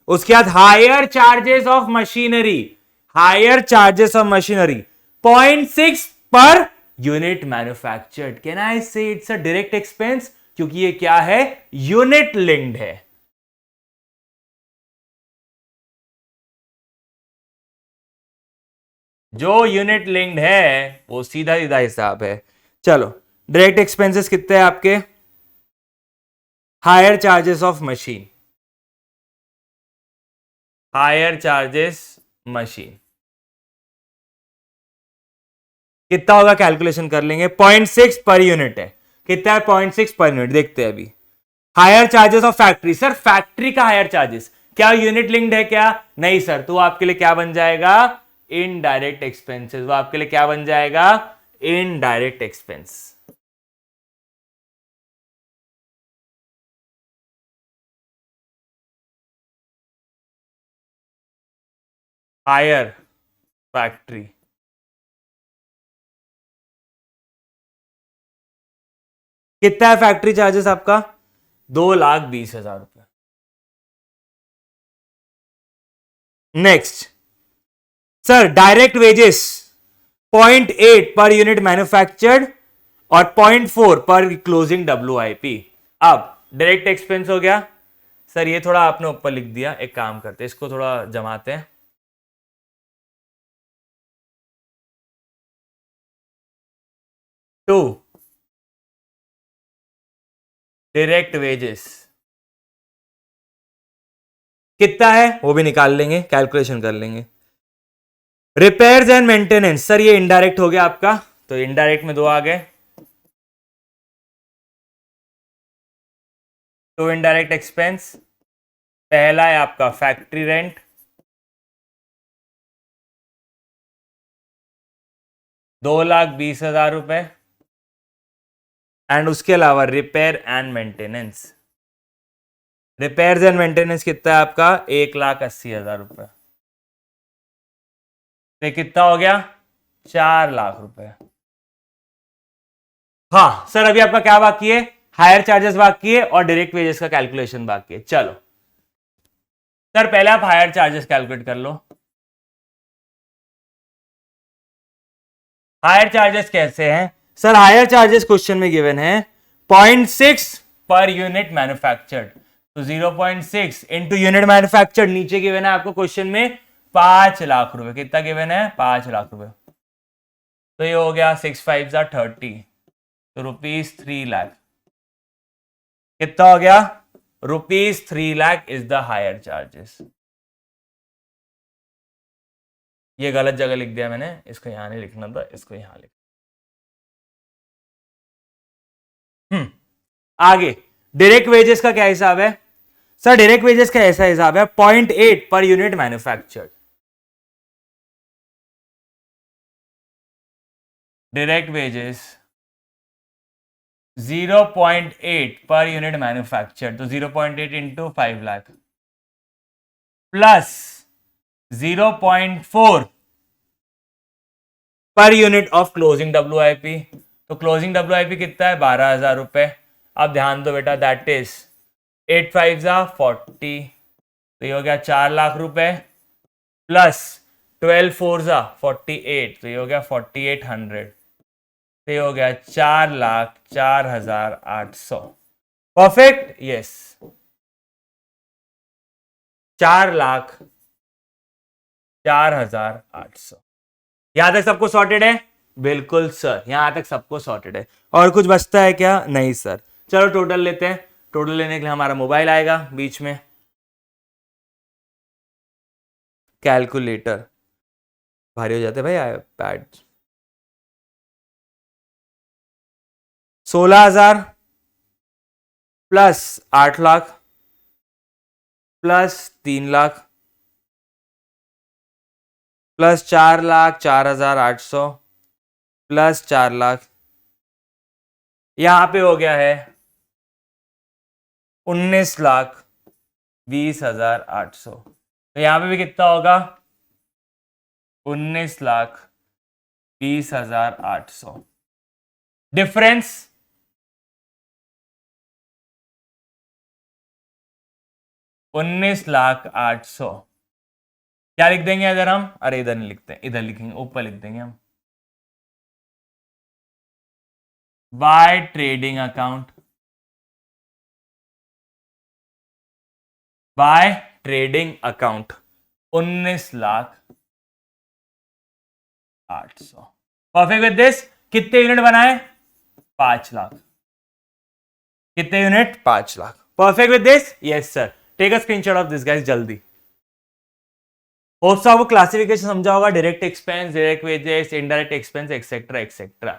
उसके बाद higher charges of machinery, higher charges of machinery 0.6 per unit manufactured. Can I से इट्स अ डायरेक्ट एक्सपेंस, क्योंकि ये क्या है? यूनिट लिंक्ड है। जो यूनिट लिंक्ड है वो सीधा सीधा हिसाब है। चलो डायरेक्ट एक्सपेंसेस कितने हैं आपके? Higher charges of machine, higher charges machine कितना होगा? कैलकुलेशन कर लेंगे। 0.6 पर यूनिट है। कितना है? 0.6 पर यूनिट। देखते हैं अभी। Higher charges of factory, sir factory का हायर चार्जेस क्या यूनिट लिंक्ड है क्या? नहीं सर, तो आपके लिए क्या बन जाएगा? Indirect expenses. वो आपके लिए क्या बन जाएगा? Indirect expense. हायर फैक्ट्री कितना है? फैक्ट्री चार्जेस आपका 2,20,000 रुपए। Next sir direct wages 0.8 per unit manufactured और 0.4 पर क्लोजिंग WIP। अब डायरेक्ट एक्सपेंस हो गया। सर ये थोड़ा आपने ऊपर लिख दिया, एक काम करते हैं इसको थोड़ा जमाते हैं। टू डायरेक्ट वेजेस कितना है वो भी निकाल लेंगे, कैलकुलेशन कर लेंगे। रिपेयर्स एंड मेंटेनेंस, सर ये इनडायरेक्ट हो गया आपका, तो इनडायरेक्ट में 2 आ गए। तो इनडायरेक्ट एक्सपेंस पहला है आपका फैक्ट्री रेंट, 2,20,000 रुपए, एंड उसके अलावा repair and maintenance. Repairs and maintenance कितना है आपका? 1,80,000 रुपए। तो कितना हो गया? 4 लाख रुपए। हाँ सर अभी आपका क्या बाकी है? हायर चार्जेस बाकी है और डायरेक्ट वेजेस का कैलकुलेशन बाकी है। चलो सर पहले आप हायर चार्जेस कैलकुलेट कर लो। हायर चार्जेस कैसे हैं सर? हायर चार्जेस क्वेश्चन में गिवन है 0.6 पर यूनिट मैन्युफैक्चर्ड, तो 0.6 इंटू यूनिट मैन्युफैक्चर्ड नीचे गिवन है आपको क्वेश्चन में 5 लाख रुपए। कितना गिवन है? 5 लाख रुपए। तो ये हो गया 6 5 30, तो ₹3 लाख। कितना हो गया? ₹3 lakh is the higher charges. ये गलत जगह लिख दिया मैंने, इसको यहां नहीं लिखना था, इसको यहां लिख। आगे डायरेक्ट वेजेस का क्या हिसाब है? सर डायरेक्ट वेजेस का ऐसा हिसाब है 0.8 per unit manufactured. Direct wages 0.8 per unit manufactured, तो 0.8 into 5 lakh plus 0.4 per unit of closing WIP। तो क्लोजिंग WIP कितना है? 12,000 रुपए। अब ध्यान दो बेटा, दैट इज 8 5 40, तो ये हो गया 4 लाख रुपए प्लस 12 4 48, तो ये हो गया 4800, तो ये हो गया 4,04,800। Perfect, yes 4,04,800। यहां तक सबको सॉर्टेड है? बिल्कुल सर, यहां तक सबको सॉर्टेड है। और कुछ बचता है क्या? नहीं सर। चलो टोटल लेते हैं। टोटल लेने के लिए हमारा मोबाइल आएगा बीच में, कैलकुलेटर भारी हो जाते हैं भाई iPad. 16,000 plus 8 lakh plus 3 lakh plus 4,04,800 plus 4 lakh, यहां पे हो गया है 19,20,800। तो यहां पे भी कितना होगा? 19,20,800। डिफरेंस 19,08,000। क्या लिख देंगे अगर हम? अरे इधर नहीं लिखते, इधर लिखेंगे, ऊपर लिख देंगे हम, by trading account. By trading account 19,08,000। Perfect with this. कितने यूनिट बनाए? 5 लाख। कितने unit? 5 lakh. Perfect with this? Yes sir. Take a screenshot of this guys जल्दी। होप्स आपको क्लासिफिकेशन समझा होगा, direct expense, direct wages, indirect expense, etcetera etcetera.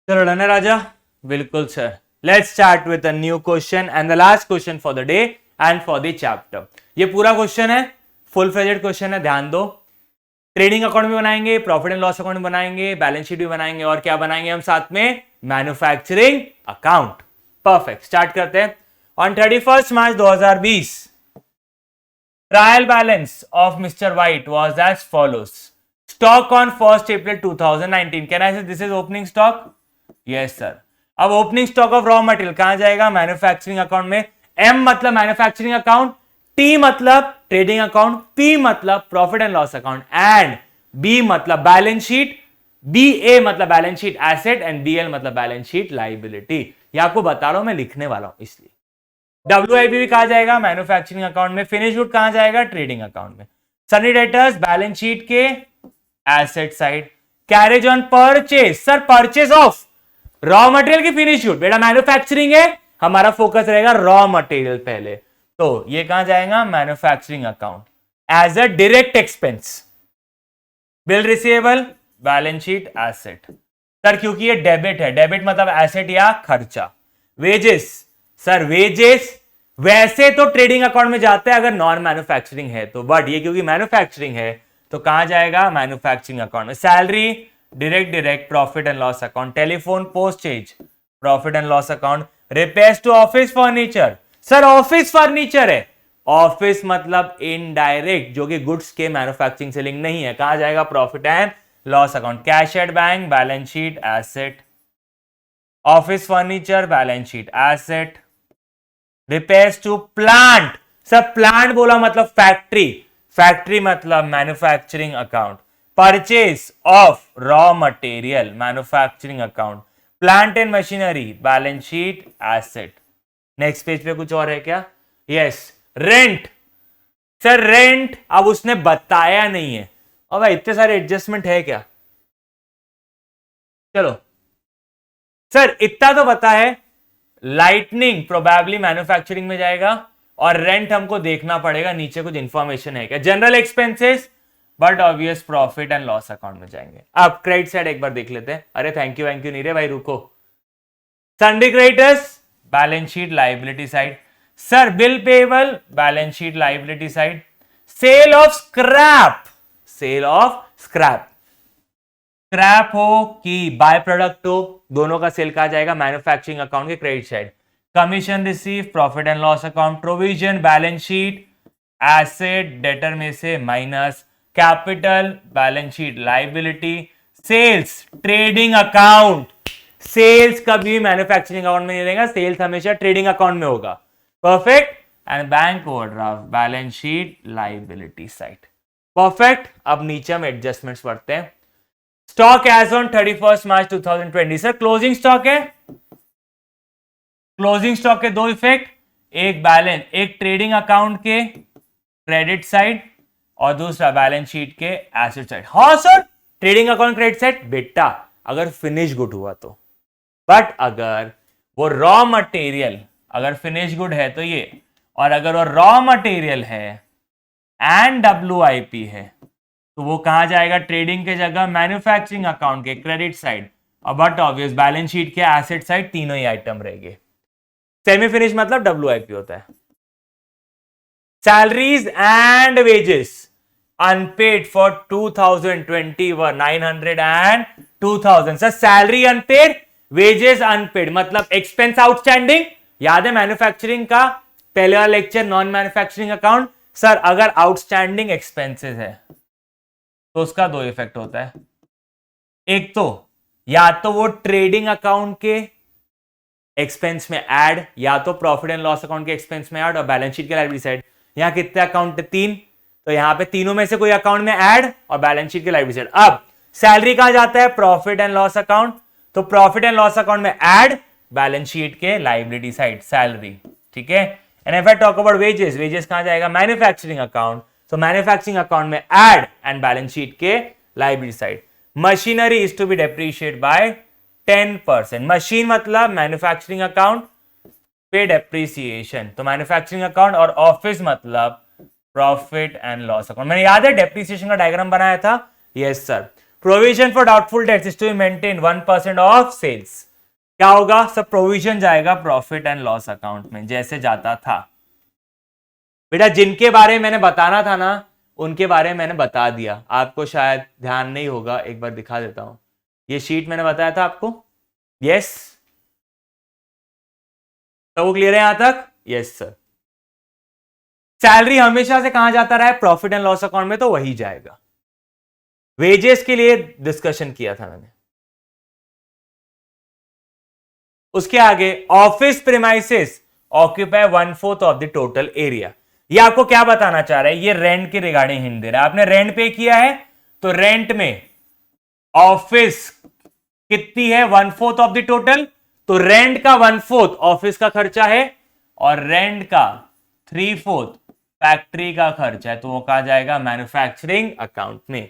चलो done है राजा? बिल्कुल सर। Let's start with a new question and the last question for the day and for the chapter. ये पूरा क्वेश्चन है, फुल फ्लेजेड क्वेश्चन है, ध्यान दो। ट्रेडिंग अकाउंट भी बनाएंगे, प्रॉफिट एंड लॉस अकाउंट भी बनाएंगे, बैलेंस शीट भी बनाएंगे, और क्या बनाएंगे हम साथ में? Manufacturing account. परफेक्ट, स्टार्ट करते हैं। On 31 March 2020 trial balance of mister White was as follows. Stock on 1 April 2019, can I say this is opening stock? Yes sir. अब opening stock of raw material कहां जाएगा? Manufacturing account में। M मतलब manufacturing account, T मतलब trading account, P मतलब profit and loss account, and B मतलब balance sheet, B A मतलब balance sheet asset, and B L मतलब बैलेंस शीट लाइबिलिटी। ये आपको बता रहा हूं, मैं लिखने वाला हूं इसलिए। WIP भी कहा जाएगा? मैन्युफैक्चरिंग अकाउंट में। फिनिश गुड कहां जाएगा? ट्रेडिंग अकाउंट में। सनी डेटर्स बैलेंस शीट के asset side. Carriage on purchase, sir purchase of raw material की फिनिश गुड। बेटा मैन्युफैक्चरिंग है, हमारा फोकस रहेगा रॉ मटेरियल पहले, तो ये कहां जाएगा? Manufacturing account as a direct expense. Bill receivable balance sheet asset. Sir क्योंकि ये डेबिट है, डेबिट मतलब एसेट या खर्चा। वेजेस, सर वेजेस वैसे तो ट्रेडिंग अकाउंट में जाता है अगर नॉन मैन्युफैक्चरिंग है तो, बट ये क्योंकि मैन्युफैक्चरिंग है तो कहां जाएगा? मैन्युफैक्चरिंग अकाउंट में। Salary direct profit and loss account. Telephone postage profit and loss account. Repairs to office furniture, sir office furniture है, ऑफिस मतलब इनडायरेक्ट जो कि गुड्स के मैन्युफैक्चरिंग से लिंक नहीं है, कहां जाएगा? Profit and loss account. Cash at bank balance sheet asset. Office furniture balance sheet asset. Repairs to plant, sir plant बोला मतलब फैक्ट्री, फैक्ट्री मतलब manufacturing account. Purchase of raw material manufacturing account. Plant and machinery balance sheet asset. Next page पे कुछ और है क्या? Yes, rent sir rent अब उसने बताया नहीं है, और भाई इतने सारे एडजस्टमेंट है क्या? चलो सर इतना तो पता है, लाइटनिंग प्रोबेबली मैन्युफैक्चरिंग में जाएगा, और रेंट हमको देखना पड़ेगा नीचे कुछ इंफॉर्मेशन है क्या। General expenses but obvious profit and loss account में जाएंगे। अब क्रेडिट साइड एक बार देख लेते हैं। अरे थैंक यू नहीं रे भाई, रुको। Sundry creditors balance sheet liability side, sir bill payable balance sheet liability side, sale of scrap, sale of scrap, scrap हो कि बाय प्रोडक्ट हो, दोनों का सेल कहा जाएगा मैन्युफैक्चरिंग अकाउंट के credit side. Commission receive profit and loss account, provision balance sheet asset debtor में से minus, capital balance sheet liability, sales trading account, sales कभी मैन्युफैक्चरिंग अकाउंट में नहीं रहेगा, सेल्स हमेशा ट्रेडिंग अकाउंट में होगा। Perfect. And bank overdraft balance sheet liability side. Perfect. अब नीचे हम एडजस्टमेंट्स पढ़ते हैं। Stock as on 31 March 2020, sir closing stock है। क्लोजिंग स्टॉक के दो इफेक्ट, एक बैलेंस, एक ट्रेडिंग अकाउंट के क्रेडिट साइड और दूसरा बैलेंस शीट के एसेट साइड। हाँ sir trading account credit side बेटा अगर फिनिश गुड हुआ तो, बट अगर वो रॉ मटेरियल, अगर फिनिश गुड है तो ये, और अगर वो रॉ मटेरियल है एंड WIP है तो वो कहां जाएगा, ट्रेडिंग के जगह मैन्युफैक्चरिंग अकाउंट के क्रेडिट साइड, और बट ऑब्वियस बैलेंस शीट के एसेट साइड, तीनों ही आइटम रहेंगे। सेमी फिनिश मतलब WIP होता है। Salaries and wages unpaid for 2020 वर 900 and 2000। Sir salary unpaid, wages unpaid मतलब एक्सपेंस आउटस्टैंडिंग। याद है मैन्युफैक्चरिंग का पहले वाला lecture, non manufacturing account. Sir अगर आउटस्टैंडिंग एक्सपेंसेस है तो उसका दो इफेक्ट होता है, एक तो या तो वो ट्रेडिंग अकाउंट के एक्सपेंस में ऐड, या तो प्रॉफिट एंड लॉस अकाउंट के एक्सपेंस में ऐड, और बैलेंस शीट के लाइबिलिटी साइड। यहां कितने अकाउंट है, 3, तो यहां पे तीनों में से कोई अकाउंट में ऐड और बैलेंस शीट के लाइबिलिटी साइड। अब सैलरी कहां जाता है, प्रॉफिट एंड लॉस अकाउंट, तो प्रॉफिट एंड लॉस अकाउंट में ऐड, बैलेंस शीट के लाइबिलिटी साइड सैलरी। ठीक है। And if I talk about wages, wages कहां जाएगा, मैन्युफैक्चरिंग अकाउंट, तो मैन्युफैक्चरिंग अकाउंट में ऐड एंड बैलेंस शीट के liability side. Machinery is to be depreciate by 10%। Machine मतलब मैन्युफैक्चरिंग अकाउंट पे डेप्रिसिएशन, तो मैन्युफैक्चरिंग अकाउंट, और ऑफिस मतलब प्रॉफिट एंड लॉस अकाउंट। मैंने याद है डेप्रिसिएशन का डायग्राम बनाया था। Yes sir. Provision for doubtful debts is to maintain 1% of sales. क्या होगा, सब प्रोविजन जाएगा प्रॉफिट एंड लॉस अकाउंट में जैसे जाता था। बेटा जिनके बारे में मैंने बताना था ना उनके बारे में मैंने बता दिया, आपको शायद ध्यान नहीं होगा, एक बार दिखा देता हूं। ये शीट मैंने बताया था आपको। यस तो वो क्लियर है यहां तक। Yes sir. सैलरी हमेशा से कहां जाता रहा है, प्रॉफिट एंड लॉस अकाउंट में, तो वही जाएगा। वेजेस के लिए डिस्कशन किया था मैंने। उसके आगे office premises occupy 1/4 of the total area. ये आपको क्या बताना चाह रहा है, ये रेंट के रिगार्डिंग हिंट दे रहा है। आपने रेंट पे किया है तो रेंट में ऑफिस कितनी है, 1/4 ऑफ द टोटल, तो रेंट का 1/4 ऑफिस का खर्चा है और रेंट का 3/4 फैक्ट्री का खर्चा है, तो वो कहा जाएगा मैन्युफैक्चरिंग अकाउंट में।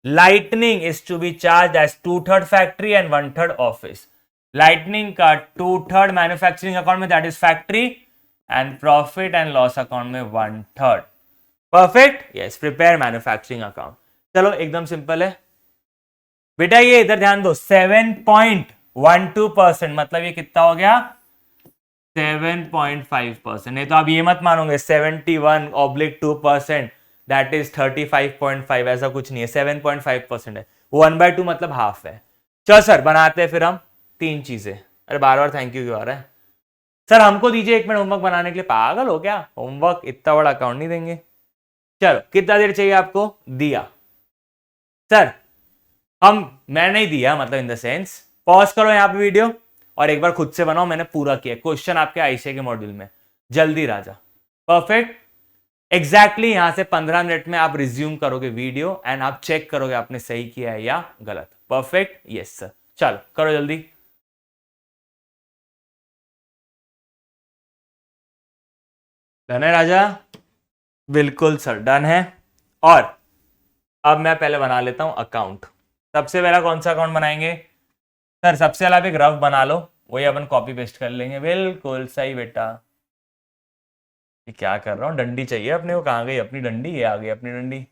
Lightning is to be charge as 2/3 factory and 1/3 office. Lightning का 2/3 मैन्युफैक्चरिंग अकाउंट में, that is factory, and profit and loss account में 1/3। Perfect. Yes, prepare manufacturing account. चलो एकदम सिंपल है बेटा। ये इधर ध्यान दो, 7.12% मतलब ये कितना हो गया, 7.5%। नहीं तो आप ये मत मानोगे 71/2%, दैट इज 35.5, ऐसा कुछ नहीं है, 7.5% है। 1/2 मतलब हाफ है। चलो सर बनाते हैं फिर हम 3 चीजें। अरे बार बार थैंक यू क्यों आ रहा है सर, हमको दीजिए 1 मिनट होमवर्क बनाने के लिए। पागल हो क्या, होमवर्क इतना बड़ा अकाउंट नहीं देंगे। चलो कितना देर चाहिए आपको, दिया सर मैं नहीं दिया, मतलब इन द सेंस। पॉज करो यहाँ पे वीडियो और एक बार खुद से बनाओ, मैंने पूरा किया क्वेश्चन आपके आईसीए के मॉड्यूल में। जल्दी राजा। परफेक्ट। एग्जैक्टली यहां से 15 मिनट में आप रिज्यूम करोगे वीडियो एंड आप चेक करोगे आपने सही किया है या गलत। परफेक्ट। Yes sir. चलो करो जल्दी। धन्य राजा। बिल्कुल सर, डन है। और अब मैं पहले बना लेता हूं अकाउंट। सबसे पहला कौन सा अकाउंट बनाएंगे सर? सबसे पहले आप एक रफ बना लो, वही अपन कॉपी पेस्ट कर लेंगे। बिल्कुल सही बेटा। ये क्या कर रहा हूँ, डंडी चाहिए अपने को। कहाँ गई अपनी डंडी? ये आ गई अपनी डंडी।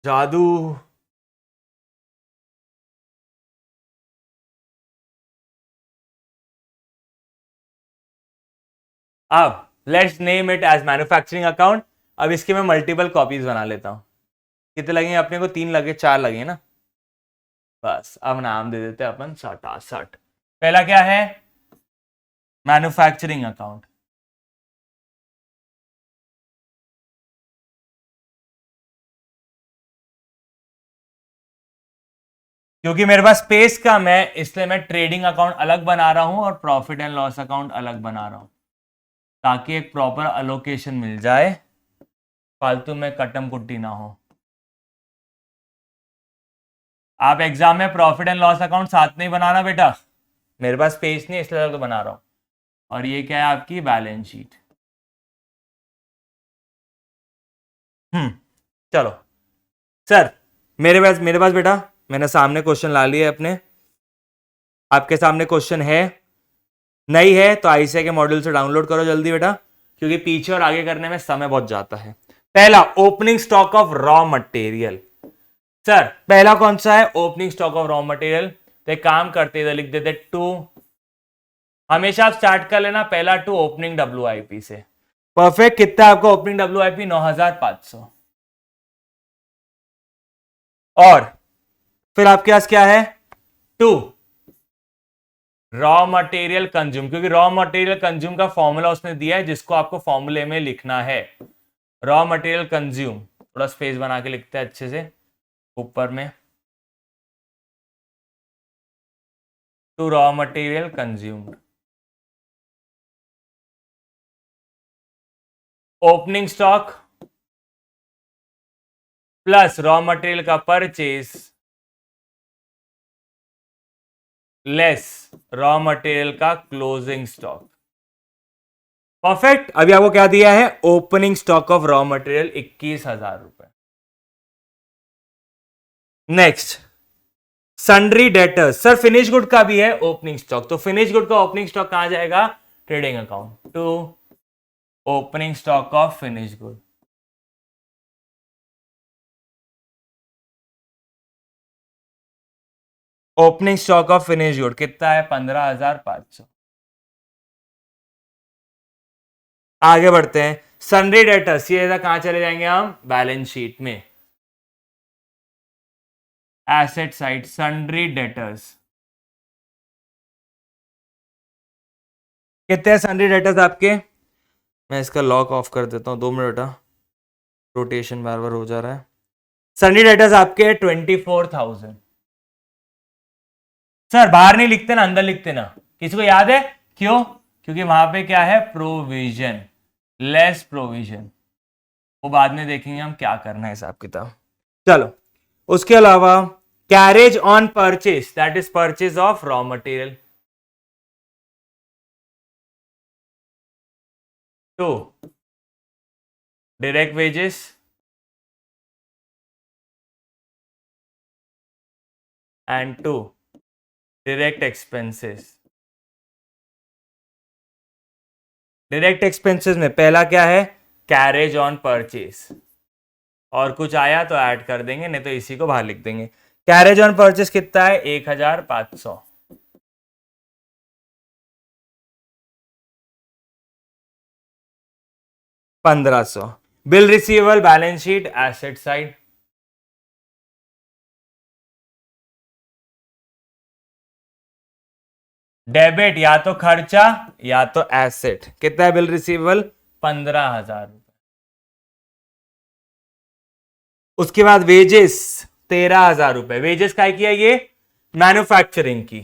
जादू। अब let's name it as manufacturing account. अब इसके मैं मल्टीपल कॉपीज बना लेता हूँ। कितने लगेंगे अपने को? 3 लगे, 4 लगे ना। बस अब नाम दे देते हैं अपन 60। पहला क्या है? Manufacturing account. क्योंकि मेरे पास स्पेस कम है, इसलिए मैं ट्रेडिंग अकाउंट अलग बना रहा हूं और प्रॉफिट एंड लॉस अकाउंट अलग बना रहा हूं, ताकि एक प्रॉपर अलोकेशन मिल जाए, फालतू में कटम कुट्टी ना हो। आप एग्जाम में प्रॉफिट एंड लॉस अकाउंट साथ नहीं बनाना बेटा। मेरे पास स्पेस नहीं है, इसलिए अलग बना रहा हूं। और ये क्या है? आपकी बैलेंस शीट। चलो सर, मेरे पास बेटा, मैंने सामने क्वेश्चन ला लिया है अपने। आपके सामने क्वेश्चन है, नहीं है तो आईसीआई के मॉड्यूल से डाउनलोड करो जल्दी बेटा, क्योंकि पीछे और आगे करने में समय बहुत जाता है। पहला, opening stock of raw material. Sir पहला कौन सा है? Opening stock of raw material. तो एक काम करते, इधर लिख देते टू। हमेशा आप स्टार्ट कर लेना पहला टू ओपनिंग डब्ल्यूआईपी से। परफेक्ट। कितना है आपका ओपनिंग डब्ल्यूआईपी? 9500। और फिर आपके पास क्या है? टू रॉ मटेरियल कंज्यूम, क्योंकि रॉ मटेरियल कंज्यूम का फॉर्मूला उसने दिया है, जिसको आपको फॉर्मूले में लिखना है। रॉ मटेरियल कंज्यूम, थोड़ा स्पेस बना के लिखते हैं अच्छे से ऊपर में। To raw material consumed, opening stock plus raw material का परचेज लेस रॉ मटेरियल का क्लोजिंग स्टॉक। परफेक्ट। अभी आपको क्या दिया है? Opening stock of raw material 21,000 रुपए। Next, sundry debtors. Sir finish good का भी है ओपनिंग स्टॉक, तो फिनिश गुड का ओपनिंग स्टॉक कहां जाएगा? Trading account. To opening stock of finish good. Opening stock of finish good कितना है? 15,500। आगे बढ़ते हैं। सन्ड्री डेटर्स, ये कहां चले जाएंगे हम? बैलेंस शीट में, एसेट साइड, सन्ड्री डेटर्स। कितने हैं सन्ड्री डेटर्स आपके? मैं इसका लॉक ऑफ कर देता हूं, 2 मिनट बेटा, रोटेशन बार बार हो जा रहा है। सन्ड्री डेटर्स आपके 24,000। सर बाहर नहीं लिखते ना, अंदर लिखते ना। किसी को याद है क्यों? क्योंकि वहां पे क्या है? Provision, less provision. वो बाद में देखेंगे हम क्या करना है हिसाब किताब। चलो, उसके अलावा carriage on purchase, that is purchase of raw material. To direct wages and to direct expenses. Direct expenses में पहला क्या है? Carriage on purchase. और कुछ आया तो ऐड कर देंगे, नहीं तो इसी को बाहर लिख देंगे। कैरेज ऑन परचेज कितना है? 1,500। 1,500। Bill receivable balance sheet asset side. Debit या तो खर्चा या तो एसेट। कितना है बिल रिसीवेबल? 15,000। उसके बाद वेजेस 13,000 रुपए। वेजेस काय की है? ये मैन्युफैक्चरिंग की।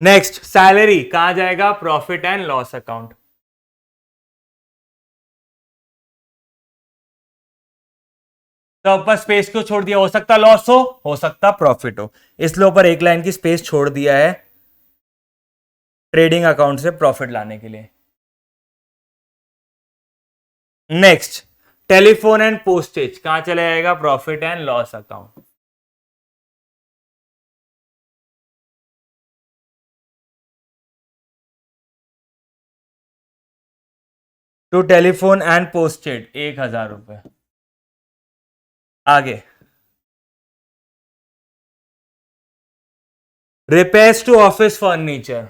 नेक्स्ट, सैलरी कहां जाएगा? Profit and loss account. तो ऊपर स्पेस क्यों छोड़ दिया? हो सकता लॉस हो सकता प्रॉफिट हो, इसलिए ऊपर एक लाइन की स्पेस छोड़ दिया है ट्रेडिंग अकाउंट से प्रॉफिट लाने के लिए। नेक्स्ट, टेलीफोन एंड पोस्टेज कहां चले जाएगा? Profit and loss account. To telephone and posted 1000 रुपए। आगे, रिपेयर्स टू ऑफिस फर्नीचर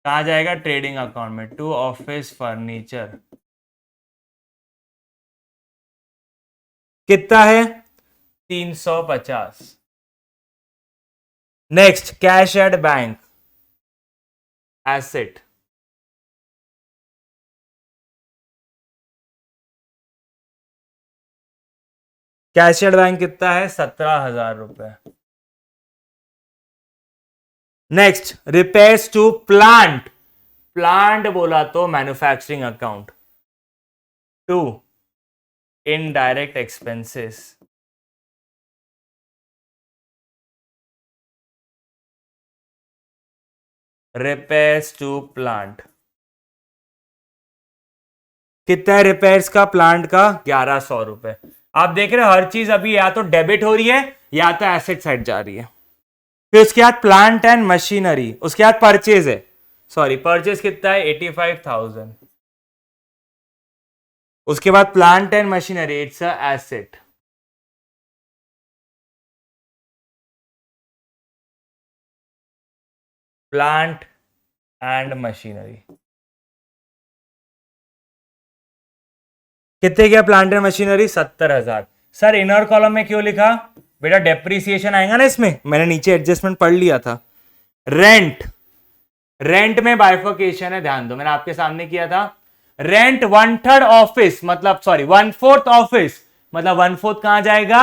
कहा जाएगा? ट्रेडिंग अकाउंट में। टू ऑफिस फर्नीचर कितना है? 350। Next, cash at bank asset cash at bank कितना है? 17,000 रुपए। Next, repairs to plant, plant बोला तो manufacturing account. To indirect expenses repairs to plant कितना है? रिपेयर्स का प्लांट का 1100 रुपए। आप देख रहे हो हर चीज अभी या तो डेबिट हो रही है या तो एसेट साइड जा रही है। फिर उसके बाद प्लांट एंड मशीनरी, उसके बाद परचेज है, सॉरी परचेज कितना है? 85,000। उसके बाद plant and machinery, it's a asset. Plant and machinery कितने गया? Plant and machinery 70,000। Sir inner column में क्यों लिखा? बेटा डेप्रीसिएशन आएगा ना इसमें, मैंने नीचे एडजस्टमेंट पढ़ लिया था। रेंट, रेंट में बाइफर्केशन है, ध्यान दो, मैंने आपके सामने किया था। रेंट 1/3 ऑफिस मतलब सॉरी 1/4 ऑफिस मतलब 1/4 कहां जाएगा?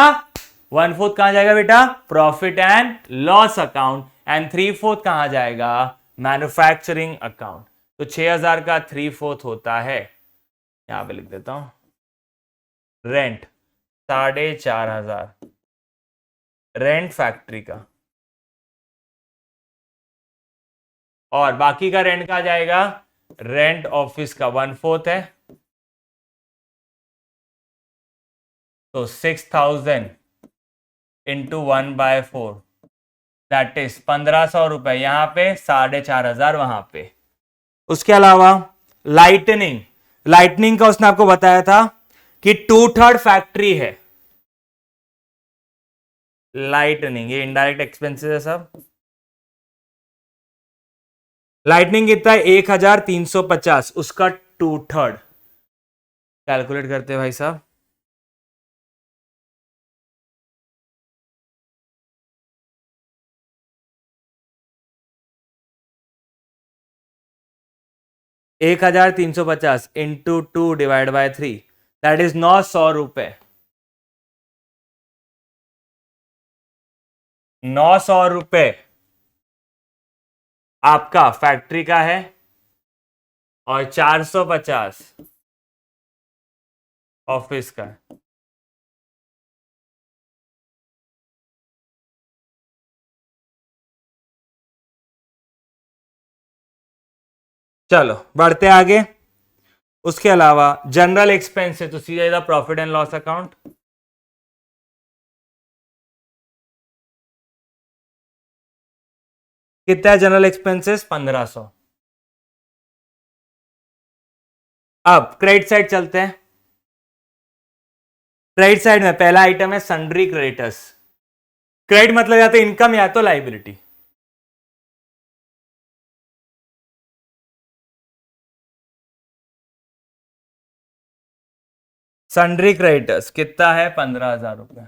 1/4 कहां जाएगा बेटा? Profit and loss account. And 3/4 कहां जाएगा? Manufacturing account. तो 6,000 का 3/4 होता है, यहां पे लिख देता हूं, रेंट 4,500 रेंट फैक्ट्री का, और बाकी का रेंट का जाएगा? रेंट ऑफिस का 1/4 है, तो 6,000 इंटू 1/4 दैट इज 1,500 रुपए यहां पे, 4,500 वहां पे। उसके अलावा लाइटनिंग, लाइटनिंग का उसने आपको बताया था कि 2/3 फैक्ट्री है। लाइटनिंग ये इनडायरेक्ट एक्सपेंसेस है सब। लाइटनिंग कितना है? 1,350, उसका 2/3 कैलकुलेट करते हैं भाई साहब। एक 1,350 इंटू 2/3 दैट इज 900 रुपए। 900 रुपए आपका फैक्ट्री का है और 450 ऑफिस का है। चलो बढ़ते आगे। उसके अलावा जनरल एक्सपेंस है तो सीधा प्रॉफिट एंड लॉस अकाउंट। कितना है जनरल एक्सपेंसेस? 1,500। अब क्रेडिट साइड चलते हैं। क्रेडिट साइड में पहला आइटम है सन्ड्री क्रेडिटर्स। क्रेडिट मतलब या तो इनकम या तो लाइबिलिटी। सन्ड्री क्रेडिटर्स कितना है? 15,000 रुपए।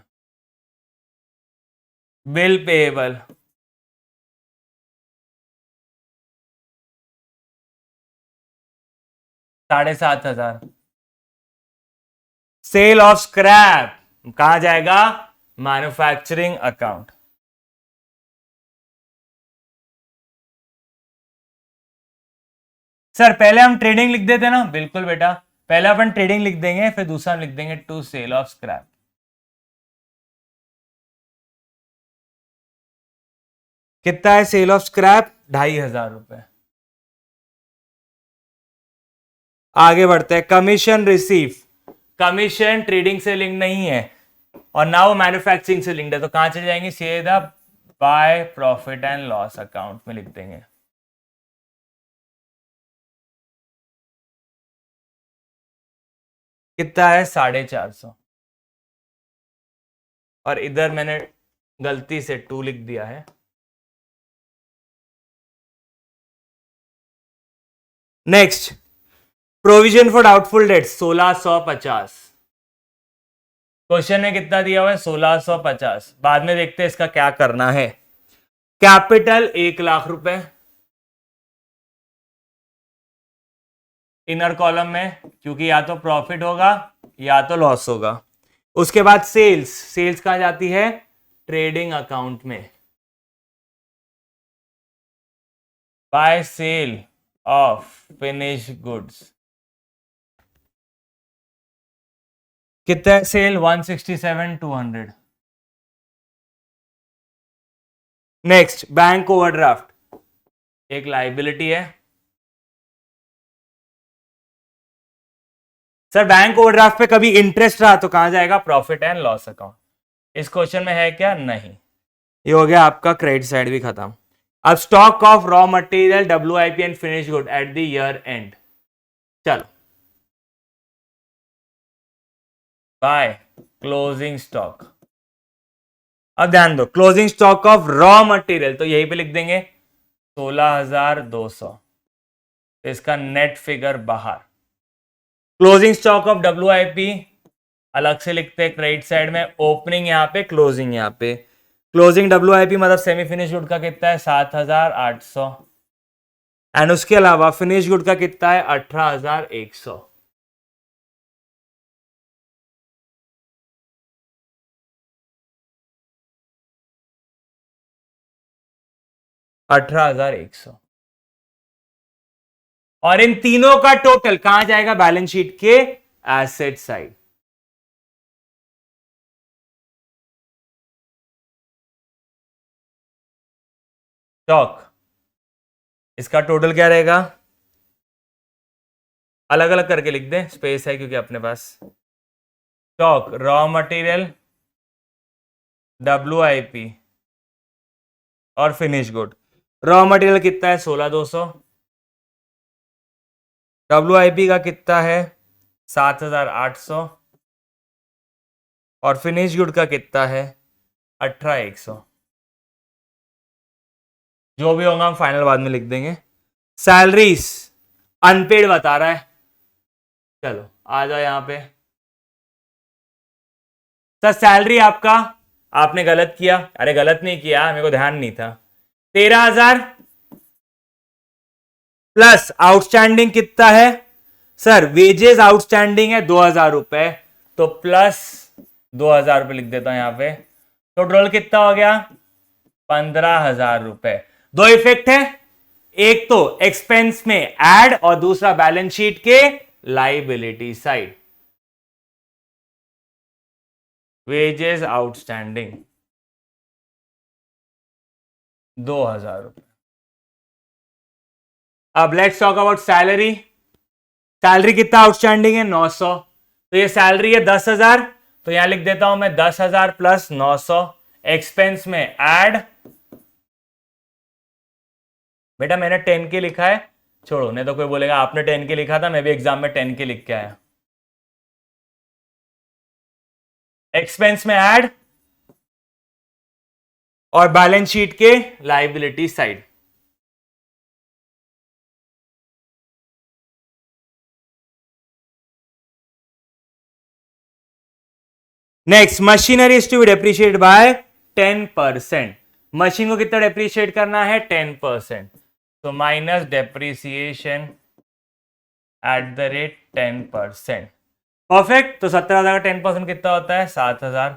Bill payable 7,500। Sale of scrap कहां जाएगा? Manufacturing account. सर पहले हम ट्रेडिंग लिख देते ना? बिल्कुल बेटा, पहला अपन ट्रेडिंग लिख देंगे, फिर दूसरा लिख देंगे टू सेल ऑफ स्क्रैप। कितना है सेल ऑफ स्क्रैप? 2500 रुपए। आगे बढ़ते हैं। कमीशन रिसीव, कमीशन ट्रेडिंग से लिंक नहीं है और ना वो मैन्युफैक्चरिंग से लिंक्ड है, तो कहां चले जाएंगे? सीधा by profit and loss account में लिख देंगे। कितना है? 450। और इधर मैंने गलती से 2 लिख दिया है। Next, provision for doubtful dates 1650। Question में कितना दिया हुआ है? 1650। बाद में देखते हैं इसका क्या करना है। कैपिटल 1 लाख रुपए इनर कॉलम में, क्योंकि या तो प्रॉफिट होगा या तो लॉस होगा। उसके बाद सेल्स, सेल्स कहां जाती है? ट्रेडिंग अकाउंट में। By sale of finish goods. कितना है सेल? 167,200। नेक्स्ट, बैंक ओवरड्राफ्ट एक लाइबिलिटी है। सर बैंक ओवरड्राफ्ट पे कभी इंटरेस्ट रहा तो कहां जाएगा? Profit and loss account. इस क्वेश्चन में है क्या? नहीं। ये हो गया आपका क्रेडिट साइड भी खत्म। अब stock of raw material, WIP and finish good at the year and. चलो, बाय क्लोजिंग स्टॉक। अब ध्यान दो, closing stock of raw material तो यहीं पे लिख देंगे 16,200। इसका नेट फिगर बाहर। क्लोजिंग स्टॉक ऑफ WIP अलग से लिखते हैं क्रेडिट साइड में, ओपनिंग यहां पे, क्लोजिंग यहां पे। क्लोजिंग WIP मतलब सेमी फिनिश गुड का कितना है? 7,800। एंड उसके अलावा फिनिश गुड का कितना है? 18,100। और इन तीनों का टोटल कहां जाएगा? बैलेंस शीट के एसेट साइड। स्टॉक, इसका टोटल क्या रहेगा? अलग अलग करके लिख दें, स्पेस है क्योंकि अपने पास। स्टॉक रॉ मटेरियल, WIP और फिनिश गुड। रॉ मटेरियल कितना है? 16,200। WIP का कितना है? 7,800। और फिनिश गुड का कितना है? 18,100। जो भी होगा हम फाइनल बाद में लिख देंगे। सैलरीज अनपेड बता रहा है। चलो आ जाओ यहां पे। सर सैलरी आपका, आपने गलत किया। अरे गलत नहीं किया, मेरे को ध्यान नहीं था। 13,000 प्लस आउटस्टैंडिंग कितना है? सर वेजेस आउटस्टैंडिंग है 2,000 रुपए, तो प्लस 2,000 रुपए लिख देता हूं यहां पे। तो टोटल कितना हो गया? 15,000 रुपए। दो इफेक्ट है, एक तो एक्सपेंस में ऐड और दूसरा बैलेंस शीट के लाइबिलिटी साइड। वेजेस आउटस्टैंडिंग 2,000 रुपए। अब let's talk about salary. Salary कितना आउटस्टैंडिंग है? 900। तो ये सैलरी है 10,000, तो यहां लिख देता हूं मैं 10,000 प्लस 900। एक्सपेंस में ऐड, बेटा मैंने 10 के लिखा है, छोड़ो नहीं तो कोई बोलेगा आपने 10 के लिखा था, मैं भी एग्जाम में 10 के लिख के आया। एक्सपेंस में ऐड और बैलेंस शीट के liability side. Next, machinery is to be depreciated by 10%। Machine को कितना डेप्रिशिएट करना है? 10%। तो minus depreciation at the rate 10%। Perfect. तो 17,000 का 10% कितना होता है? 7,000।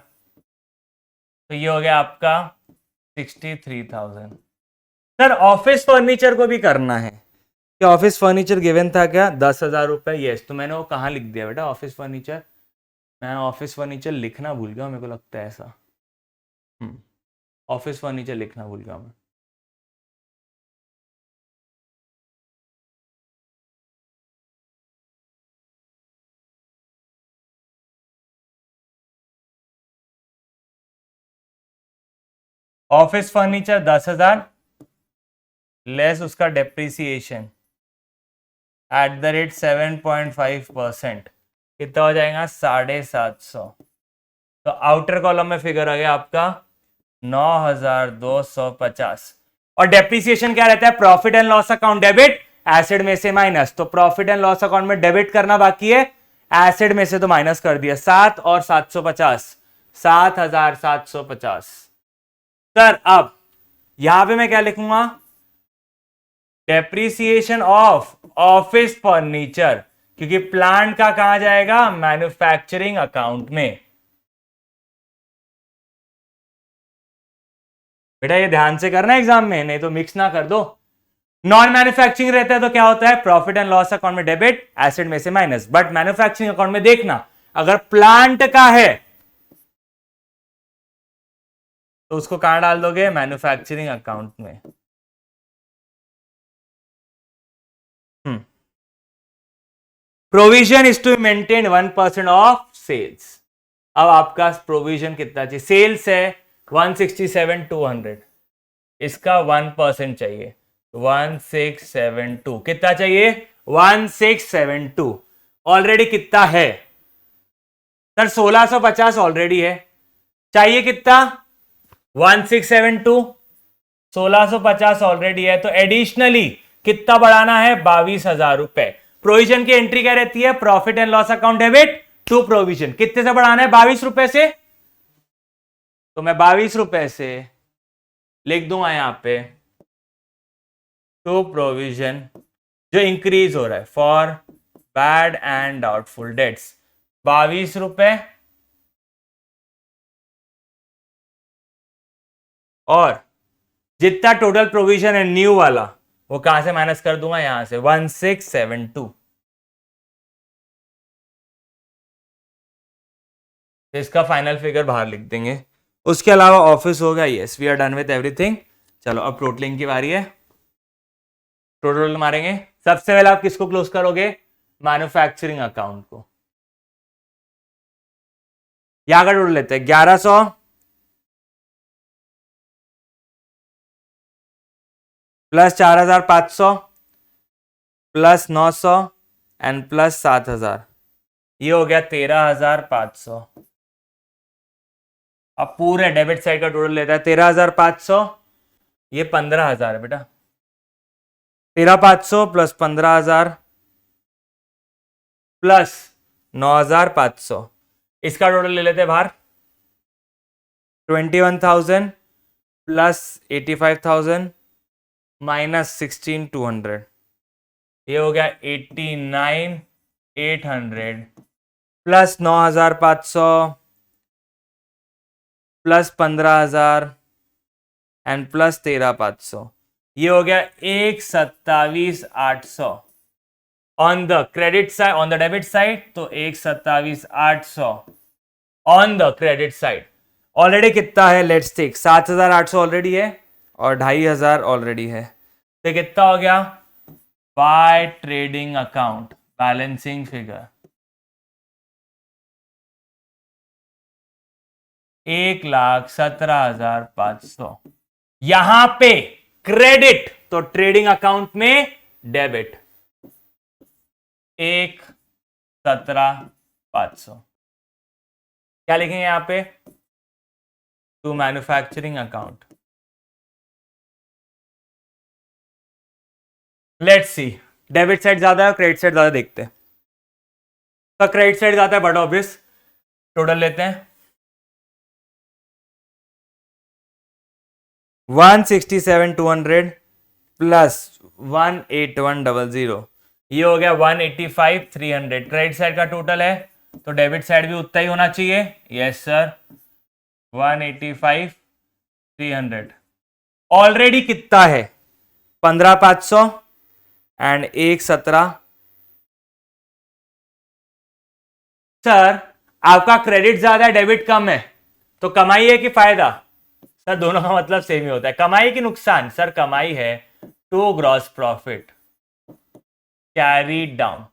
तो ये हो गया आपका 63,000। सर ऑफिस फर्नीचर को भी करना है, क्या ऑफिस फर्नीचर गिवन था क्या? 10,000 रुपए। यस, तो मैंने वो कहाँ लिख दिया बेटा ऑफिस फर्नीचर? मैं ऑफिस फर्नीचर लिखना भूल गया, मेरे को लगता है ऐसा। ऑफिस फर्नीचर लिखना भूल गया मैं। ऑफिस फर्नीचर 10,000 लेस उसका डेप्रीसिएशन एट द रेट 7.5%, कितना हो जाएगा? 750। तो आउटर कॉलम में फिगर आ गया आपका 9,250। और डेप्रीसिएशन क्या रहता है? Profit and loss account debit, asset में से माइनस। तो प्रॉफिट एंड लॉस अकाउंट में डेबिट करना बाकी है, एसेट में से तो माइनस कर दिया। 7 और 750, 7,750। सर अब यहां पे मैं क्या लिखूंगा? डेप्रीसिएशन ऑफ ऑफिस फर्नीचर, क्योंकि प्लांट का कहां जाएगा? मैन्युफैक्चरिंग अकाउंट में। बेटा ये ध्यान से करना एग्जाम में, नहीं तो मिक्स ना कर दो। नॉन मैन्युफैक्चरिंग रहता है तो क्या होता है? प्रॉफिट एंड लॉस अकाउंट में डेबिट, एसेट में से माइनस। बट मैन्युफैक्चरिंग अकाउंट में देखना, अगर प्लांट का है तो उसको कहां डाल दोगे? मैन्युफैक्चरिंग अकाउंट में। Provision is to maintain 1% of sales. अब आपका प्रोविजन कितना चाहिए? सेल्स है 167,200, इसका 1% चाहिए। 1672 कितना चाहिए? 1672। ऑलरेडी कितना है सर? 1650 ऑलरेडी है। चाहिए कितना? 1672। 1650 ऑलरेडी है, तो एडिशनली कितना बढ़ाना है? 22,000 रुपए। प्रोविजन की एंट्री क्या रहती है? Profit and loss account debit to provision. कितने से बढ़ाना है? 22 रुपए से। तो मैं 22 रुपए से लिख दूंगा यहां पे टू प्रोविजन, जो इंक्रीज हो रहा है for bad and doubtful debts, 22 रुपए। और जितना टोटल प्रोविजन है न्यू वाला, वो कहां से माइनस कर दूंगा? यहां से 1672। तो इसका फाइनल फिगर बाहर लिख देंगे। उसके अलावा ऑफिस होगा। Yes, we are done with everything. चलो अब टोटलिंग की बारी है। टोटल मारेंगे। सबसे पहले आप किसको क्लोज करोगे? मैन्युफैक्चरिंग अकाउंट को। यहां का टोटल लेते हैं 1100 प्लस 4,500 प्लस 900 एंड प्लस 7,000, ये हो गया 13,500। अब पूरे डेबिट साइड का टोटल लेता है 13,500, ये 15,000 है बेटा। 13,500 प्लस 15,000 प्लस 9,500, इसका टोटल ले लेते हैं बाहर। 21,000 प्लस 85,000 माइनस 16,200, ये हो गया 89,800 प्लस 9,500 प्लस 15,000 एंड प्लस 13,500, ये हो गया 1,27,800 on the credit side. On the debit side तो 1,27,800 on the credit side. Already कितना है? लेट्स टेक 7,800 ऑलरेडी है और 2,500 ऑलरेडी है, तो कितना हो गया? By trading account balancing figure 1,17,500। यहां पे क्रेडिट तो ट्रेडिंग अकाउंट में डेबिट 1,17,500। क्या लिखेंगे यहां पे? To manufacturing account. Let's see, debit side ज्यादा है क्रेडिट साइड ज्यादा, देखते हैं। तो क्रेडिट साइड ज्यादा है, बट ऑब्वियस टोटल लेते हैं 167,200 प्लस 181,000, ये हो गया 185,300। क्रेडिट साइड का टोटल है तो डेबिट साइड भी उतना ही होना चाहिए। Yes sir, 185,300। ऑलरेडी कितना है? 15,500 एंड 1.17। सर आपका क्रेडिट ज्यादा है डेबिट कम है, तो कमाई है कि फायदा? सर दोनों का मतलब सेम ही होता है। कमाई की नुकसान? सर कमाई है to gross profit carry down.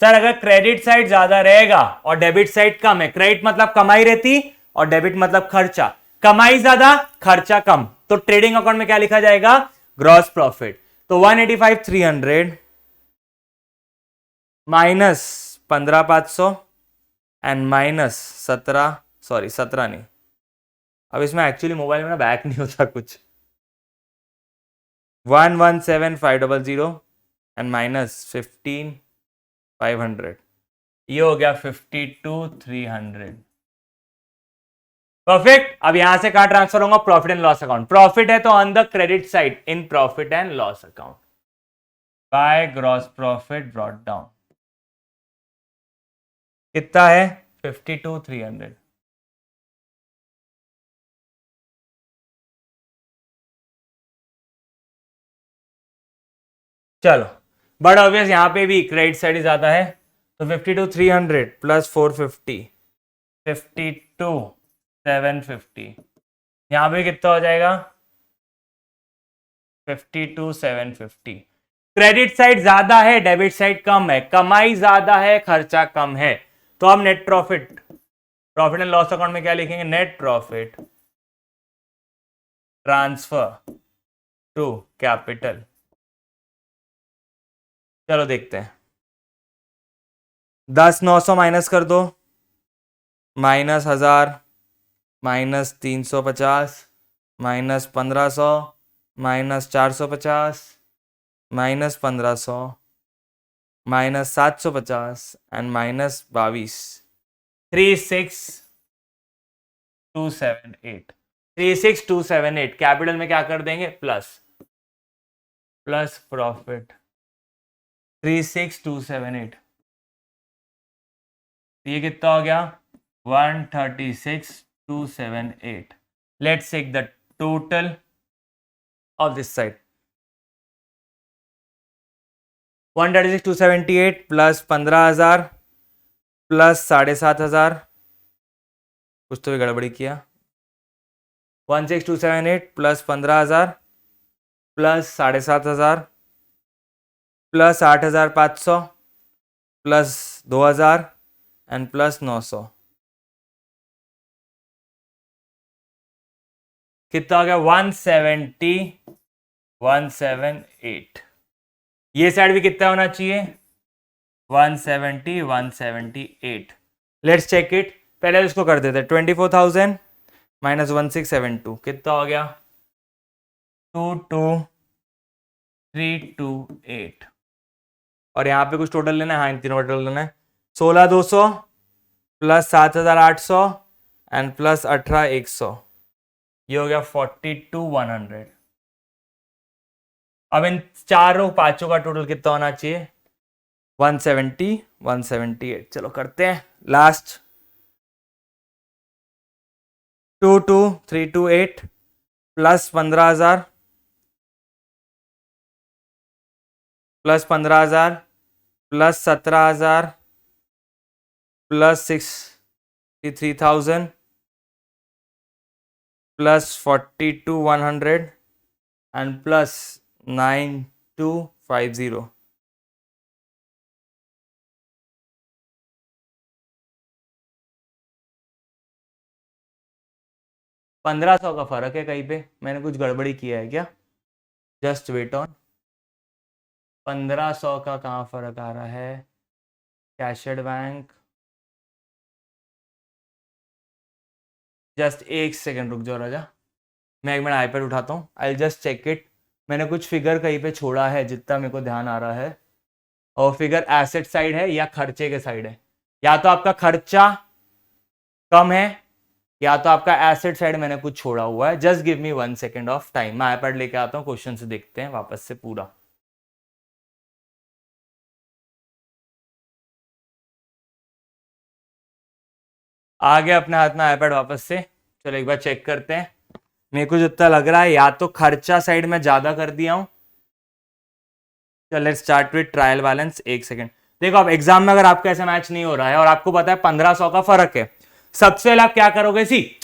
Sir अगर क्रेडिट साइड ज्यादा रहेगा और डेबिट साइड कम है, क्रेडिट मतलब कमाई रहती और डेबिट मतलब खर्चा, कमाई ज्यादा खर्चा कम, तो ट्रेडिंग अकाउंट में क्या लिखा जाएगा? Gross profit. तो 185,300 माइनस 15,500 एंड माइनस 17, सॉरी 17 नहीं, अब इसमें एक्चुअली मोबाइल में ना बैक नहीं होता कुछ, 117,500 एंड माइनस 15,500, ये हो गया 52,300। परफेक्ट। अब यहां से कहां ट्रांसफर होगा? Profit and loss account. Profit है तो on the credit side in profit and loss account by gross profit brought down. कितना है? 52,300। चलो, बट ऑब्वियस यहां पे भी क्रेडिट साइड ही ज्यादा है, तो 52,300 प्लस 450 52,750, यहां पे कितना हो जाएगा? 52,750। क्रेडिट साइड ज्यादा है डेबिट साइड कम है, कमाई ज्यादा है खर्चा कम है, तो अब net profit, profit and loss account में क्या लिखेंगे? Net profit transfer to capital. चलो देखते हैं, 10,900 माइनस कर दो, minus 1000 minus 350 minus 1500 minus 450 minus 1500 minus 750 and minus 22, 36,278। 36,278 capital में क्या कर देंगे? प्लस, प्लस प्रॉफिट 36,278, ये कितना हो गया? 136,278। Let's take the total of this side, 136,278 plus 15,000 plus 7,500, कुछ तो भी गड़बड़ी किया, 16278 plus 15,000 plus 7,500 plus 8,500 plus 2,000 and plus 900, कितना हो गया? 178। ये साइड भी कितना होना चाहिए? 178। लेट्स चेक इट, पहले इसको कर देते हैं। 24,000 माइनस 1672 कितना हो गया? 22,328। और यहाँ पे कुछ टोटल लेना है? हाँ, इन तीनों का टोटल लेना है। 16,200 प्लस 7,800 एंड प्लस 18,100, ये हो गया 42,100। अब इन चारों पांचों का टोटल कितना होना चाहिए? 170, 178। चलो करते हैं last, 22,328 plus 15,000 plus 15,000 plus 17,000 plus 63,000 plus 42,100 and plus 9250। $1,500 का फर्क है कहीं पे, मैंने कुछ गड़बड़ी किया है क्या? जस्ट वेट ऑन, 1,500 का कहाँ फर्क आ रहा है? कैशड बैंक, जस्ट एक सेकेंड रुक जाओ राजा, मैं एक मिनट आईपैड उठाता हूँ, आई जस्ट चेक इट। मैंने कुछ फिगर कहीं पे छोड़ा है जितना मेरे को ध्यान आ रहा है, और फिगर एसेट साइड है या खर्चे के साइड है? या तो आपका खर्चा कम है या तो आपका एसेट साइड मैंने कुछ छोड़ा हुआ है। Just give me 1 second of time, मैं आईपैड लेके आता हूँ, क्वेश्चन से देखते हैं वापस से पूरा। आ गया अपने हाथ में आईपैड वापस से। चलो एक बार चेक करते हैं, मेरे को जितना लग रहा है या तो खर्चा साइड में ज्यादा कर दिया हूं चलो let's start with trial balance. एक सेकंड, देखो अब एग्जाम में अगर आपका ऐसा मैच नहीं हो रहा है और आपको पता है 1500 का फर्क है, सबसे पहले आप क्या करोगे? सी,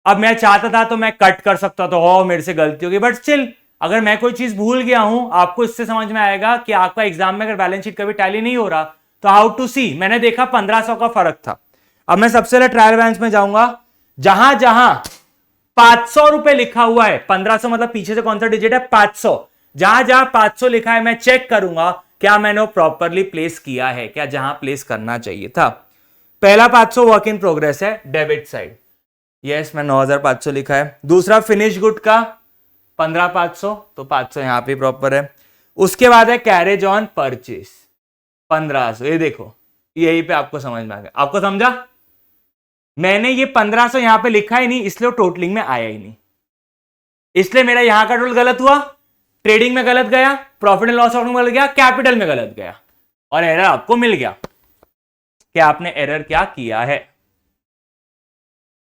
अब मैं चाहता था तो मैं कट कर सकता था, हो मेरे से गलती होगी, बट स्टिल अगर मैं कोई चीज भूल गया हूं, आपको इससे समझ में आएगा कि आपका एग्जाम में अगर बैलेंस शीट कभी टैली नहीं हो रहा तो हाउ टू सी। मैंने देखा 1500 का फर्क था। अब मैं सबसे पहले ट्रायल बैलेंस में जाऊंगा, जहां जहां 500 रुपए लिखा हुआ है, 1500 मतलब पीछे से कौन सा डिजिट है? 500। जहां जहां 500 लिखा है मैं चेक करूंगा क्या मैंने प्रॉपरली प्लेस किया है, क्या जहां प्लेस करना चाहिए था। पहला 500 वर्क इन प्रोग्रेस है, डेबिट साइड, यस मैं 9500 लिखा है। दूसरा फिनिश गुड का 15500, तो 500 यहां पे प्रॉपर है। उसके बाद है कैरेज ऑन परचेस 1500, ये देखो यहीं पे आपको समझ में आ गया। आपको समझा? मैंने ये 1500 यहां पे लिखा ही नहीं, इसलिए टोटलिंग में आया ही नहीं, इसलिए मेरा यहां का टोटल गलत हुआ, ट्रेडिंग में गलत गया, प्रॉफिट एंड लॉस अकाउंट में गलत गया, कैपिटल में गलत गया, और एरर आपको मिल गया कि आपने एरर क्या किया है।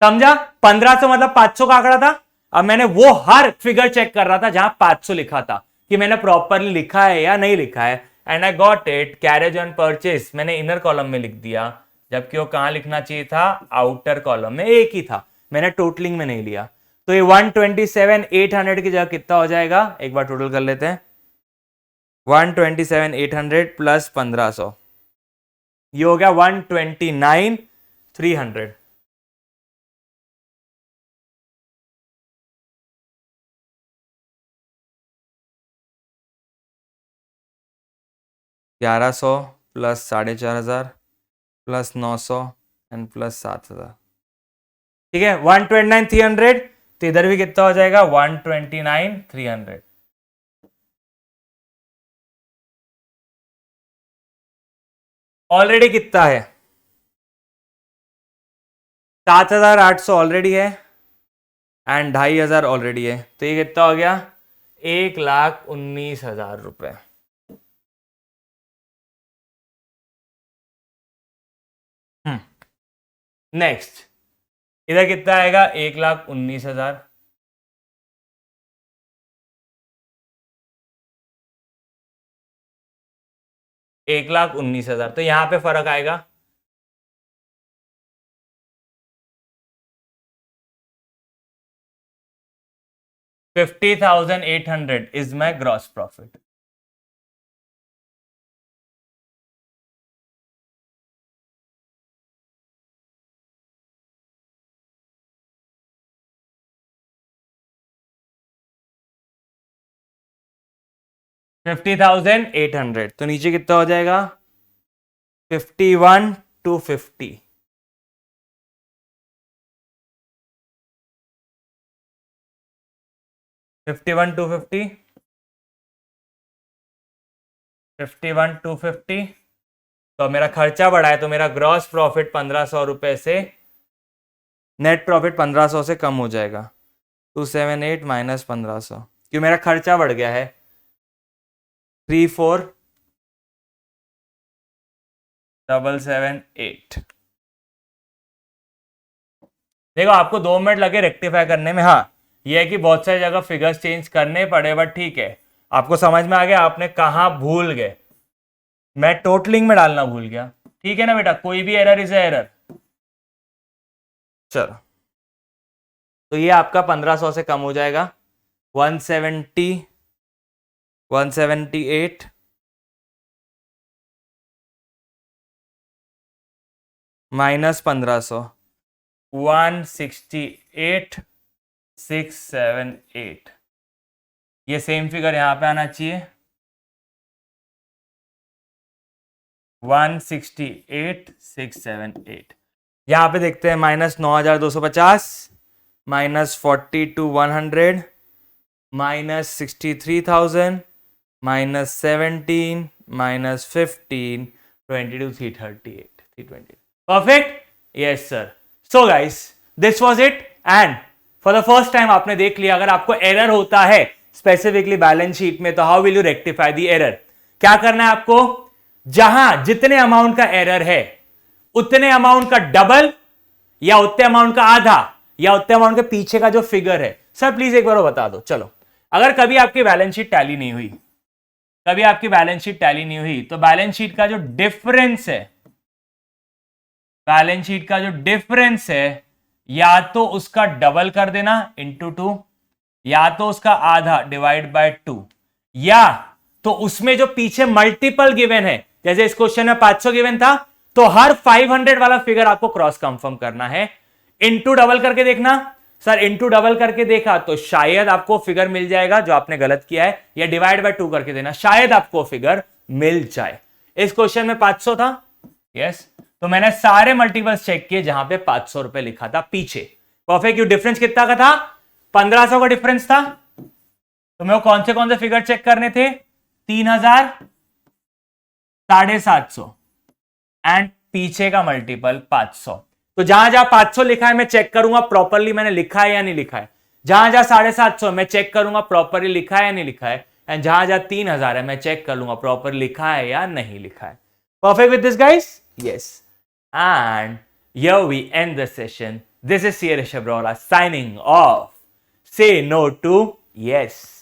समझा? 1500 मतलब 500 का आंकड़ा था। अब मैंने वो हर फिगर चेक कर रहा था जहां 500 लिखा था कि मैंने प्रॉपरली लिखा है या नहीं लिखा है, and I got it. Carriage on purchase मैंने इनर कॉलम में लिख दिया, जबकि वो कहां लिखना चाहिए था? आउटर कॉलम में, एक ही था, मैंने टोटलिंग में नहीं लिया। तो ये 127,800 की जगह कितना हो जाएगा? एक बार टोटल कर लेते हैं। 127,800 प्लस 1500, ये हो गया 129,300। ग्यारह सौ प्लस 4,500 प्लस 900 एंड प्लस 7,000, ठीक है 129,300। तो इधर भी कितना हो जाएगा? 129,300। ऑलरेडी कितना है? 7,800 ऑलरेडी है एंड 2,500 ऑलरेडी है, तो ये कितना हो गया? 1,19,000 रुपए। नेक्स्ट, इधर कितना आएगा? 1,19,000। एक लाख 19,000, तो यहां पे फर्क आएगा। $50,800 इज माई ग्रॉस प्रॉफिट। $50,800, तो नीचे कितना हो जाएगा? 51,250। 51,250, 51,250। तो मेरा खर्चा बढ़ा है, तो मेरा ग्रॉस प्रॉफिट 1,500 रुपए से, नेट प्रॉफिट 1,500 से कम हो जाएगा। 278 माइनस 1,500, क्यों? मेरा खर्चा बढ़ गया है। 34,778। देखो आपको 2 मिनट लगे रेक्टिफाई करने में। हाँ ये है कि बहुत सारी जगह फिगर्स चेंज करने पड़े, बट ठीक है, आपको समझ में आ गया आपने कहां भूल गए। मैं टोटलिंग में डालना भूल गया, ठीक है ना बेटा? कोई भी एरर इज एरर। चलो, तो ये आपका 1,500 से कम हो जाएगा। 170, 178 माइनस 1,500, 168,678। ये सेम फिगर यहां पे आना चाहिए, 168,678। यहां पे देखते हैं minus 9,250, minus 42,100, minus 63,000, minus 17, minus 15, 22, 338, 320। Perfect, yes sir. So guys this was it, and for the first time आपने देख लिया अगर आपको एरर होता है स्पेसिफिकली बैलेंस शीट में, तो how will you rectify the error. क्या करना है आपको? जहां जितने अमाउंट का एरर है उतने अमाउंट का डबल, या उतने अमाउंट का आधा, या उतने अमाउंट के पीछे का जो फिगर है। सर प्लीज एक बार बता दो। चलो, अगर कभी आपकी बैलेंस शीट टैली नहीं हुई, कभी आपकी बैलेंस शीट टैली नहीं हुई तो बैलेंस शीट का जो डिफरेंस है, बैलेंस शीट का जो डिफरेंस है या तो उसका डबल कर देना इंटू 2, या तो उसका आधा डिवाइड बाय 2, या तो उसमें जो पीछे मल्टीपल गिवन है, जैसे इस क्वेश्चन में 500 गिवन था तो हर 500 वाला फिगर आपको क्रॉस कंफर्म करना है। इंटू डबल करके देखना, सर इंटू डबल करके देखा तो शायद आपको फिगर मिल जाएगा जो आपने गलत किया है, या डिवाइड बाय 2 करके देना, शायद आपको फिगर मिल जाए। इस क्वेश्चन में 500 था, यस, तो मैंने सारे मल्टीपल्स चेक किए जहां पे 500 रुपए लिखा था पीछे। परफेक्ट। क्यों डिफरेंस कितना का था? 1500 का डिफरेंस था। तो मेरे को कौन से फिगर चेक करने थे? 3000, 750 एंड पीछे का मल्टीपल 500। तो जहां जहां 500 लिखा है मैं चेक करूंगा प्रॉपरली मैंने लिखा है या नहीं लिखा है। जहां जहां 750 मैं चेक करूंगा प्रॉपरली लिखा है या नहीं लिखा है। एंड जहां जहां 3000 है मैं चेक कर लूंगा प्रॉपर लिखा है या नहीं लिखा है। Perfect with this, guys? Yes. And here we end the session. This is CA Rishabh Rora signing off. Say no to yes.